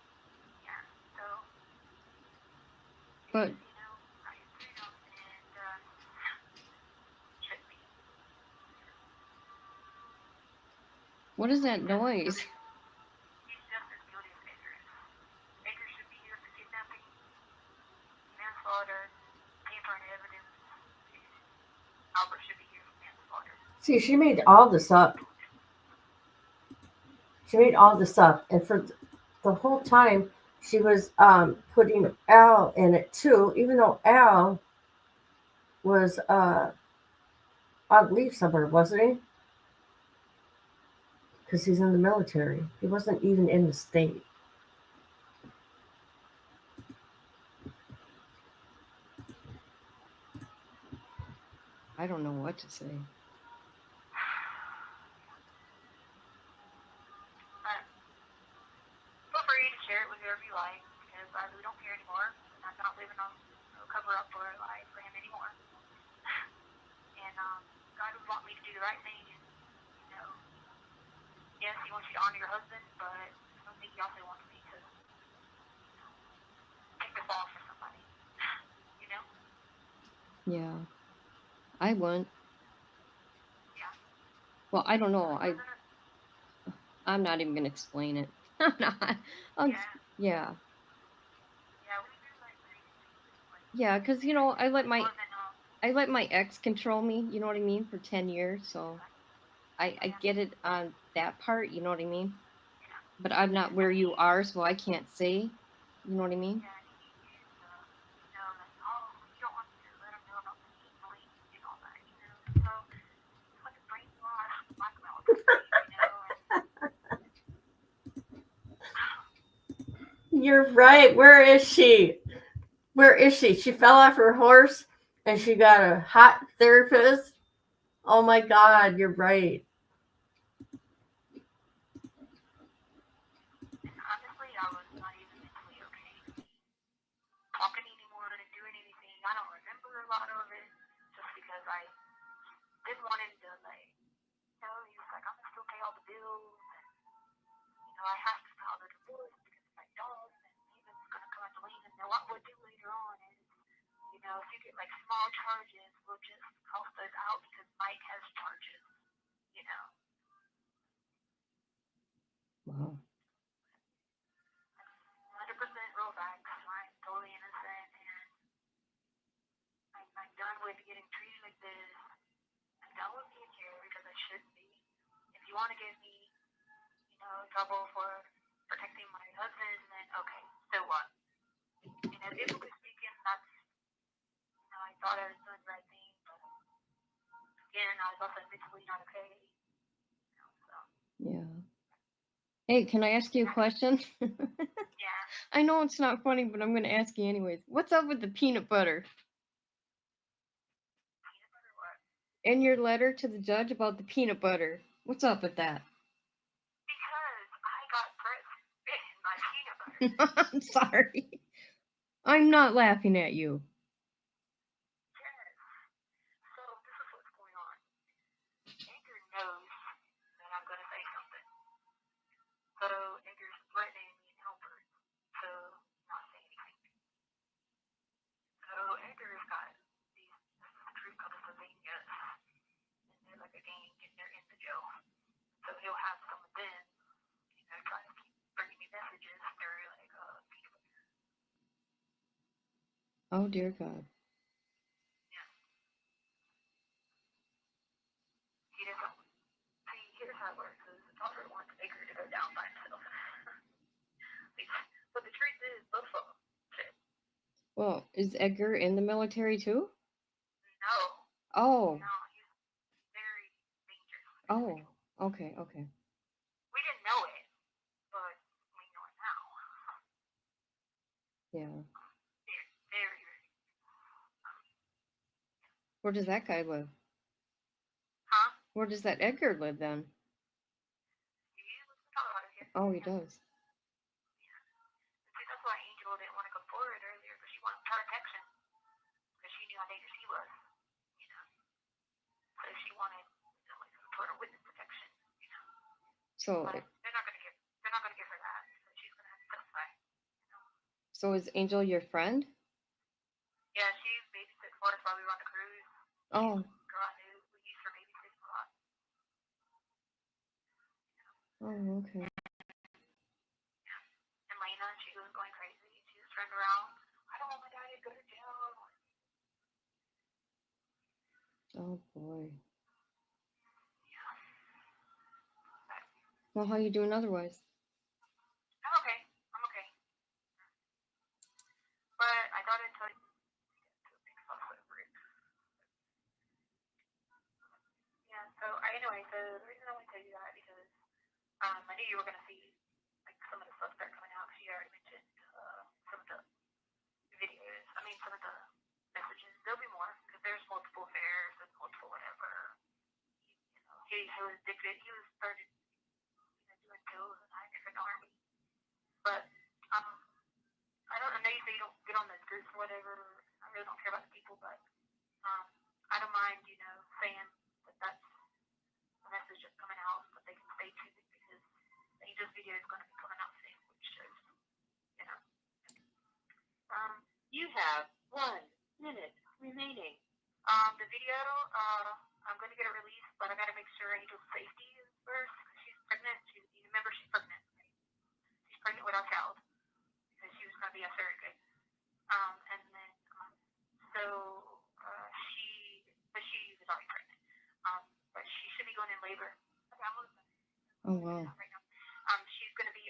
yeah, so. But. I agree on and, should be. What is that noise? He's just as guilty as Edgar is. Edgar should be here for kidnapping, manslaughter, tampering evidence. Albert should be here for manslaughter. See, she made all this up. And for the whole time, she was putting Al in it too, even though Al was on leave somewhere, wasn't he? Because he's in the military. He wasn't even in the state. I don't know what to say. Feel free to share it with whoever you like, because I really don't care anymore. I'm not living on cover up for life for him anymore. And God would want me to do the right thing. Yes, he wants you to honor your husband, but I don't think he also wants me to take the fall for somebody. Yeah. I wouldn't. Yeah. Well, I don't know. I'm not even gonna explain it. I'm not. I'm, Yeah. yeah. Yeah, we do like crazy things. Like, Yeah, because you know, more than I let my ex control me, you know what I mean, for 10 years, so I get it on that part, you know what I mean? yeah. But I'm not where you are, so I can't say, you know what I mean? Yeah, and he is, you know, like, oh, you don't want to let him know about the needling and all that, you know. So it's like a brainwash, blackmail type thing, you know. And You're right. Where is she? Where is she? She fell off her horse and she got a hot therapist. Oh my God, you're right. honestly, I was not even mentally okay to be talking anymore and doing anything. I don't remember a lot of it just because I didn't want him to, like, you know, he was like, I'm gonna still pay all the bills, and you know, I have to file the divorce because if I don't, then Nathan's gonna come out to lien, and then what we'll do later on is, you know, if you get like small charges, we'll just cost us out because Mike has charges, you know. Wow. 100% real facts. I'm totally innocent, and I'm done with getting treated like this. I'm done with being here because I shouldn't be. If you want to get me, you know, in trouble for protecting my husband, then okay, so what? You know, biblically speaking, that's, you know, I thought I was doing the right thing, but again, I was also mentally not okay. You know, so Yeah. Hey, can I ask you a question? yeah. I know it's not funny, but I'm gonna ask you anyways. What's up with the peanut butter? Peanut butter what? In your letter to the judge about the peanut butter. What's up with that? Because I got bitten by peanut butter. I'm sorry. I'm not laughing at you. Yes. So this is what's going on. Edgar knows that I'm gonna say something. So Edgar's threatening me and Albert to not say anything. So Edgar's got these group of Pennsylvania, and they're like a gang, and they're in the jail. So he'll have some of them, you know, try to keep bringing me messages through like peanut butter. Oh dear God. Yeah. He doesn't. See, here's how it works: is Albert wants Edgar to go down by himself. But the truth is, both of them shit. Well, is Edgar in the military too? No, Oh. no, he's very dangerous. Oh. Okay. Okay. We didn't know it, but we know it now. Yeah. Very, very, very. Where does that guy live? Huh? Where does that Edgar live then? He lives in Colorado here. Oh, he does. See, that's why Angel didn't want to come forward earlier, because she wanted protection, because she knew how dangerous he was, you know. So she wanted, you know, like some sort of witness protection, you know. So, But they're not gonna give her that. So she's gonna have to testify. You know? so is Angel your friend? Yeah, she babysits for us while we were on the cruise. Oh. Girl I knew we used for babysitting a lot. Oh, okay. Yeah. And Lena, she was going crazy. She was running around. I don't want my daddy to go to jail. Oh boy. Yeah. But Well, how you doing otherwise? I'm okay. I'm okay. But I thought I'd tell you to a big fuss over it. Yeah, so anyway, so the reason I want to tell you that because I knew you were gonna see like some of the stuff start coming out. She already mentioned some of the videos. I mean, some of the messages. There'll be more because there's multiple affairs and multiple whatever. You know, he was addicted. He was started, you know, doing pills and I different army. But um, I know you say you don't get on the groups or whatever. I really don't care about the people, but I don't mind, you know, saying that that's a message that's coming out, but they can stay tuned because Angel's video is going to be coming out soon, which shows, you know. You have 1 minute remaining. The video, I'm going to get it released, but I got to make sure Angel's safety is first. She's pregnant. She's remember she's pregnant. She's pregnant with our child because she was going to be a surrogate. And then, so but she was already pregnant. But she should be going in labor. Oh wow. Right now. She's going to be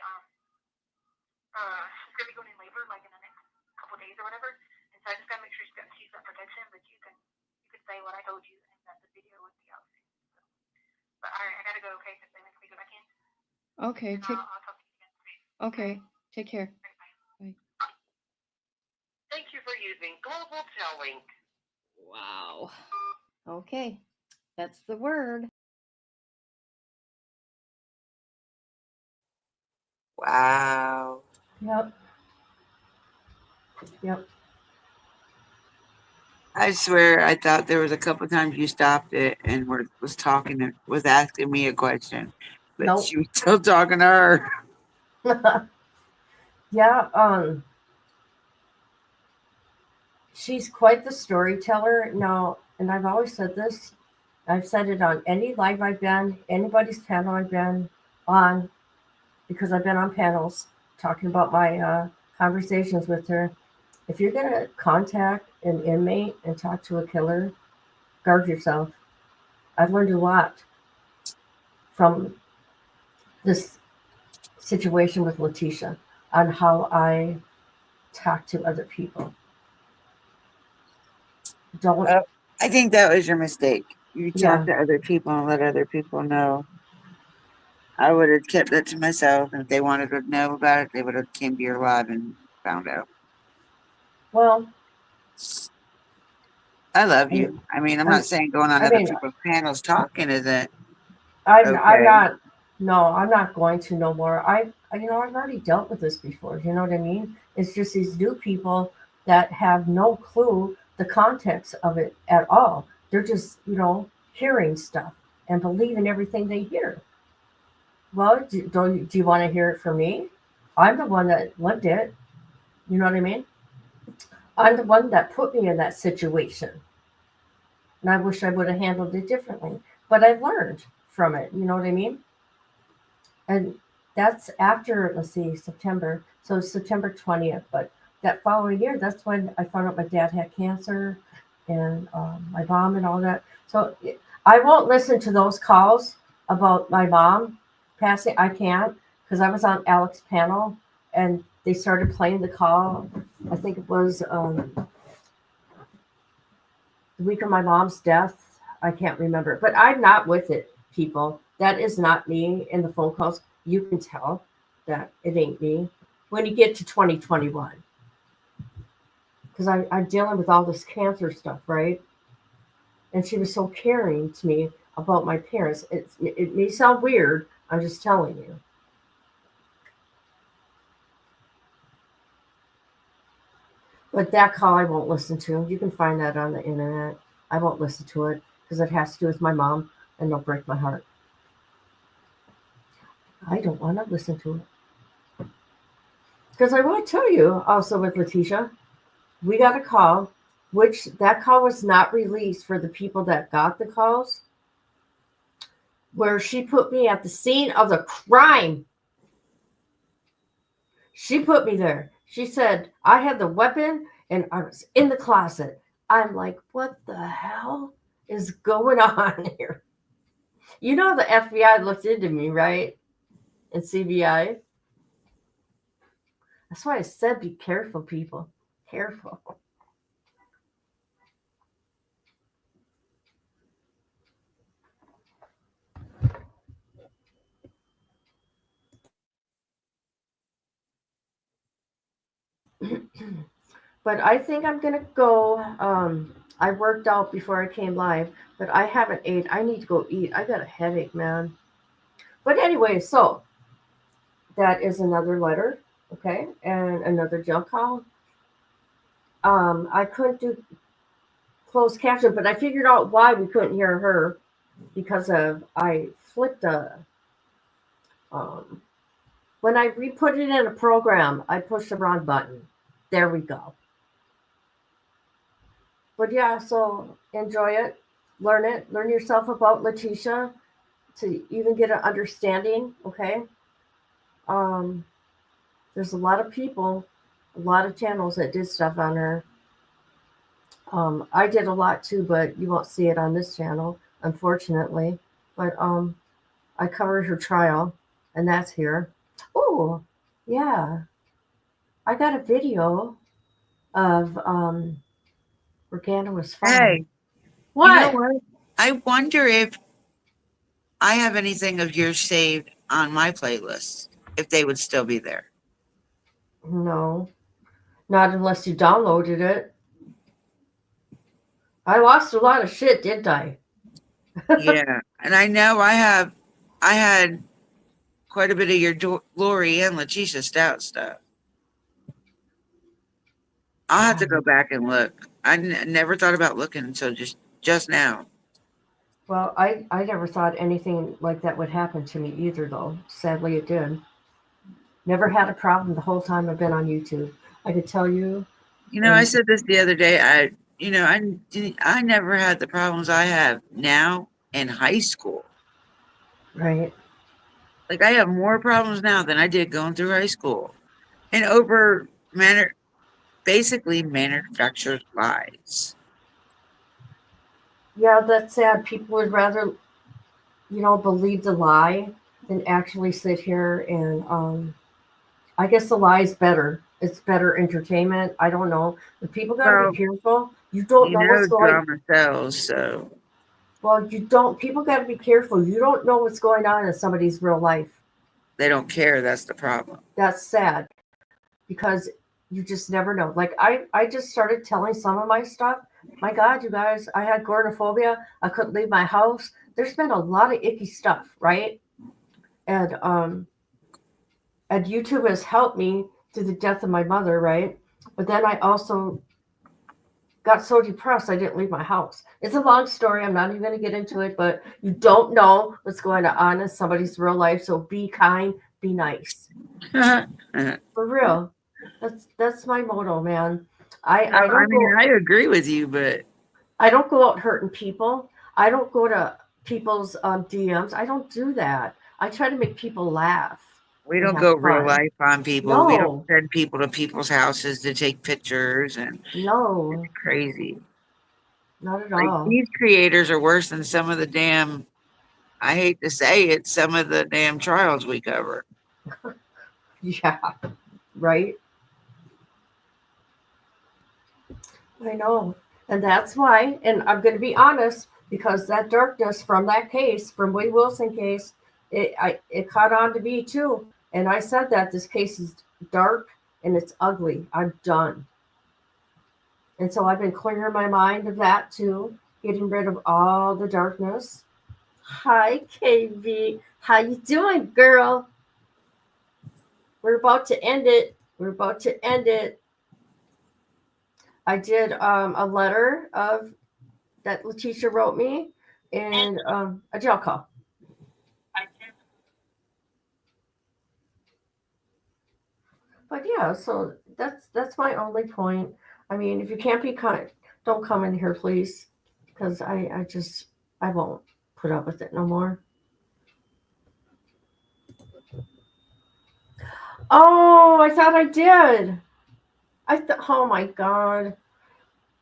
going in labor like in the next couple of days or whatever. And so I just got to make sure she's got protection. But you can say what I told you, and that the video would be out soon. So, but all right, I gotta go. Okay, because they make me go back in. Okay. And I'll talk to you again soon. Okay. Take care. Bye. Thank you for using Global Tellink. Wow. Okay. That's the word. Wow. Yep. Yep. I swear, I thought there was a couple times you stopped it and was talking and was asking me a question, but Nope. she was still talking to her. Yeah. She's quite the storyteller now, and I've always said this. I've said it on any live I've been, anybody's panel I've been on, because I've been on panels talking about my conversations with her. If you're going to contact an inmate and talk to a killer, guard yourself. I've learned a lot from this situation with Letitia on how I talk to other people. Don't. I think that was your mistake. You Yeah. talk to other people and let other people know. I would have kept that to myself, and if they wanted to know about it, they would have came to your live and found out. Well, I love you. I mean, I'm not saying going on I other mean- people's panels talking isn't I'm okay. not. No, I'm not going to no more. I've already dealt with this before. You know what I mean? It's just these new people that have no clue the context of it at all. They're just, hearing stuff and believing everything they hear. Well, do you want to hear it from me? I'm the one that lived it. You know what I mean? I'm the one that put me in that situation. And I wish I would have handled it differently. But I've learned from it. You know what I mean? And that's after, let's see, September. So September 20th. But that following year, that's when I found out my dad had cancer and my mom and all that. So I won't listen to those calls about my mom passing. I can't, because I was on Alex's panel and they started playing the call. I think it was the week of my mom's death. I can't remember, but I'm not with it, people. That is not me in the phone calls. You can tell that it ain't me when you get to 2021. Because I'm dealing with all this cancer stuff, right? And she was so caring to me about my parents. It may sound weird. I'm just telling you. But that call I won't listen to. You can find that on the internet. I won't listen to it because it has to do with my mom and it'll break my heart. I don't want to listen to it. Because I want to tell you also with Letitia, we got a call, which that call was not released for the people that got the calls, where she put me at the scene of the crime. She put me there. She said, I had the weapon and I was in the closet. I'm like, what the hell is going on here? You know, the FBI looked into me, right? And CBI. That's why I said, be careful, people. Careful. But I think I'm going to go. I worked out before I came live, but I haven't ate. I need to go eat. I got a headache, man. But anyway, so that is another letter, okay, and another jump call. I couldn't do closed caption, but I figured out why we couldn't hear her because of I flipped a. When I re-put it in a program, I pushed the wrong button. There we go. But yeah, so enjoy it, learn yourself about Letitia to even get an understanding, okay? There's a lot of people, a lot of channels that did stuff on her. I did a lot too, but you won't see it on this channel, unfortunately. But I covered her trial, and that's here. Oh, yeah. I got a video of Morgana was fine. Hey, What? you know what? I wonder if I have anything of yours saved on my playlist, if they would still be there. No, not unless you downloaded it. I lost a lot of shit, didn't I? Yeah, and I know I had quite a bit of your Lori and Letitia Stout stuff. I'll have to go back and look. I never thought about looking until just now. Well, I never thought anything like that would happen to me either, though. Sadly, it did. Never had a problem the whole time I've been on YouTube. I could tell you. You know, I said this the other day. I never had the problems I have now in high school. Right. Like I have more problems now than I did going through high school, and over basically manufactured lies. Yeah, that's sad. People would rather, believe the lie than actually sit here and I guess the lie is better. It's better entertainment. I don't know. But people gotta Well, be careful. You don't know what's going on. drama sells, so Well, you don't. People got to be careful. You don't know what's going on in somebody's real life. they don't care. That's the problem. That's sad because you just never know. Like I just started telling some of my stuff. My God, you guys, I had agoraphobia. I couldn't leave my house. There's been a lot of icky stuff, right? And YouTube has helped me through the death of my mother, right? But then I also got so depressed I didn't leave my house. It's a long story. I'm not even going to get into it, but you don't know what's going on in somebody's real life. So be kind, be nice. For real. That's my motto, man. I agree with you, but I don't go out hurting people. I don't go to people's DMs. I don't do that. I try to make people laugh. we and don't have go real fun. life on people. We No, don't send people to people's houses to take pictures, and no, it's crazy. not at Like all. these creators are worse than some of the damn. I hate to say it, some of the damn trials we cover. Yeah, right. I know. And that's why, and I'm going to be honest, because that darkness from that case, from Wade Wilson case, it caught on to me too. And I said that this case is dark and it's ugly. I'm done. And so I've been clearing my mind of that too, getting rid of all the darkness. Hi, KV. How you doing, girl? We're about to end it. We're about to end it. I did a letter of that Letitia wrote me and a jail call. But yeah, so that's my only point. I mean, if you can't be kind, don't come in here, please, because I won't put up with it no more. Oh, I thought I did. Oh my God.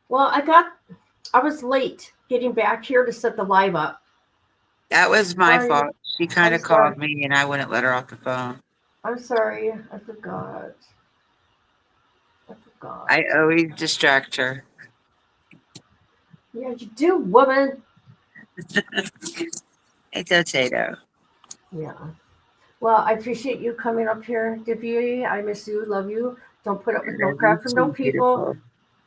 Well, I was late getting back here to set the live up. That was my Sorry. fault. She kind I'm of called sorry. me, and I wouldn't let her off the phone. I'm sorry. I forgot. I always distract her. Yeah, you do, woman. It's okay though. Yeah. Well, I appreciate you coming up here, Dippy. I miss you, love you. Don't put up with no crap from no people.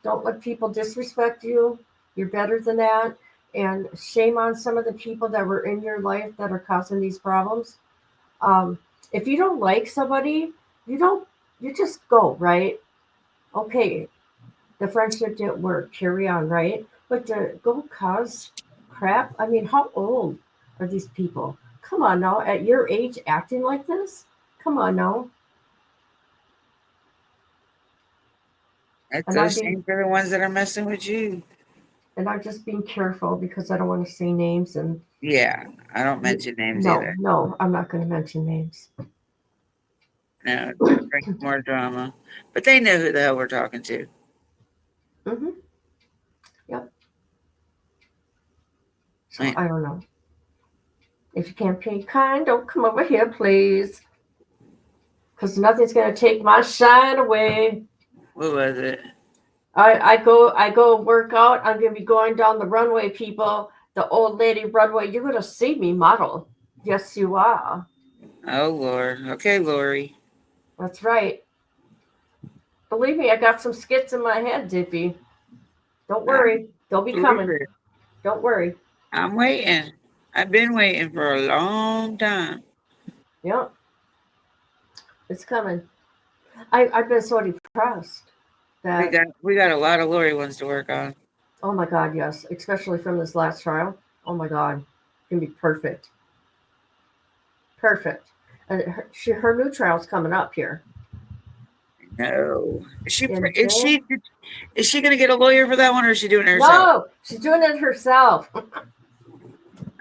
Don't let people disrespect you. You're better than that. And shame on some of the people that were in your life that are causing these problems. If you don't like somebody, you just go, right? Okay, the friendship didn't work. Carry on, right? But to go cause crap, I mean, how old are these people? Come on now, at your age, acting like this? Come on now. It's And those same for the ones that are messing with you. And I'm just being careful because I don't want to say names. And yeah, I don't mention names either. No, I'm not going to mention names. No, bring more drama. But they know who the hell we're talking to. Mm-hmm. Yep. So Right. I don't know. If you can't be kind, don't come over here, please. Because nothing's gonna take my shine away. What was it? I go work out. I'm gonna be going down the runway, people. The old lady runway. You're gonna see me model. Yes, you are. Oh Lord. Okay, Lori. That's right. Believe me, I got some skits in my head, Dippy. Don't worry. They'll be Believe coming. it. Don't worry. I'm waiting. I've been waiting for a long time. Yep. It's coming. I've been so depressed that We got a lot of Lori ones to work on. oh my god, yes. Especially from this last trial. Oh my god. It's gonna be perfect. Perfect. And her new trial's coming up here. No. In Is June. she gonna get a lawyer for that one, or is she doing it herself? No, she's doing it herself.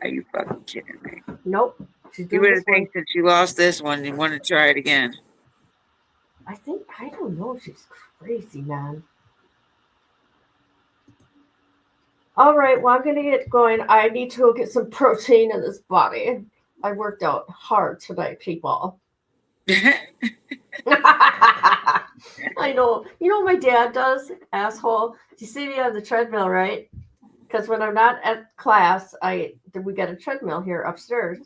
Are you fucking kidding me? Nope. She's You doing would this have one. think that she lost this one and wanted to try it again. I don't know. She's crazy, man. All right, well, I'm going to get going. I need to go get some protein in this body. I worked out hard tonight, people. I know. You know what my dad does, asshole? You see me on the treadmill, right? Because when I'm not at class, we got a treadmill here upstairs.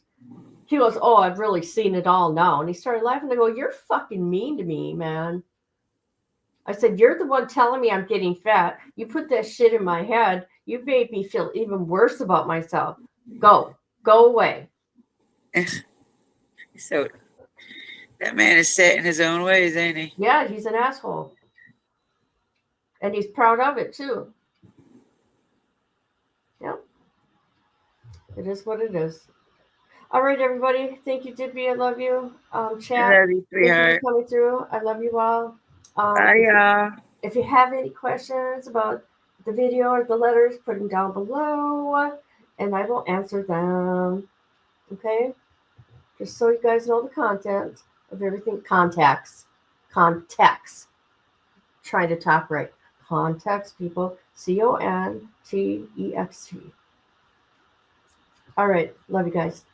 He goes, "Oh, I've really seen it all now." And he started laughing. I go, "You're fucking mean to me, man." I said, "You're the one telling me I'm getting fat. You put that shit in my head. You made me feel even worse about myself. Go away." So that man is set in his own ways, ain't he? Yeah, he's an asshole. And he's proud of it, too. Yep. It is what it is. All right, everybody. Thank you, Dippy. I love you. Chat. I love you, Thank you sweetheart. for coming through. I love you all. Bye, y'all. If you have any questions about the video or the letters, put them down below, and I will answer them. Okay? Just so you guys know the content of everything. Context. Try to talk right. Context, people. CONTEXT. All right. Love you guys.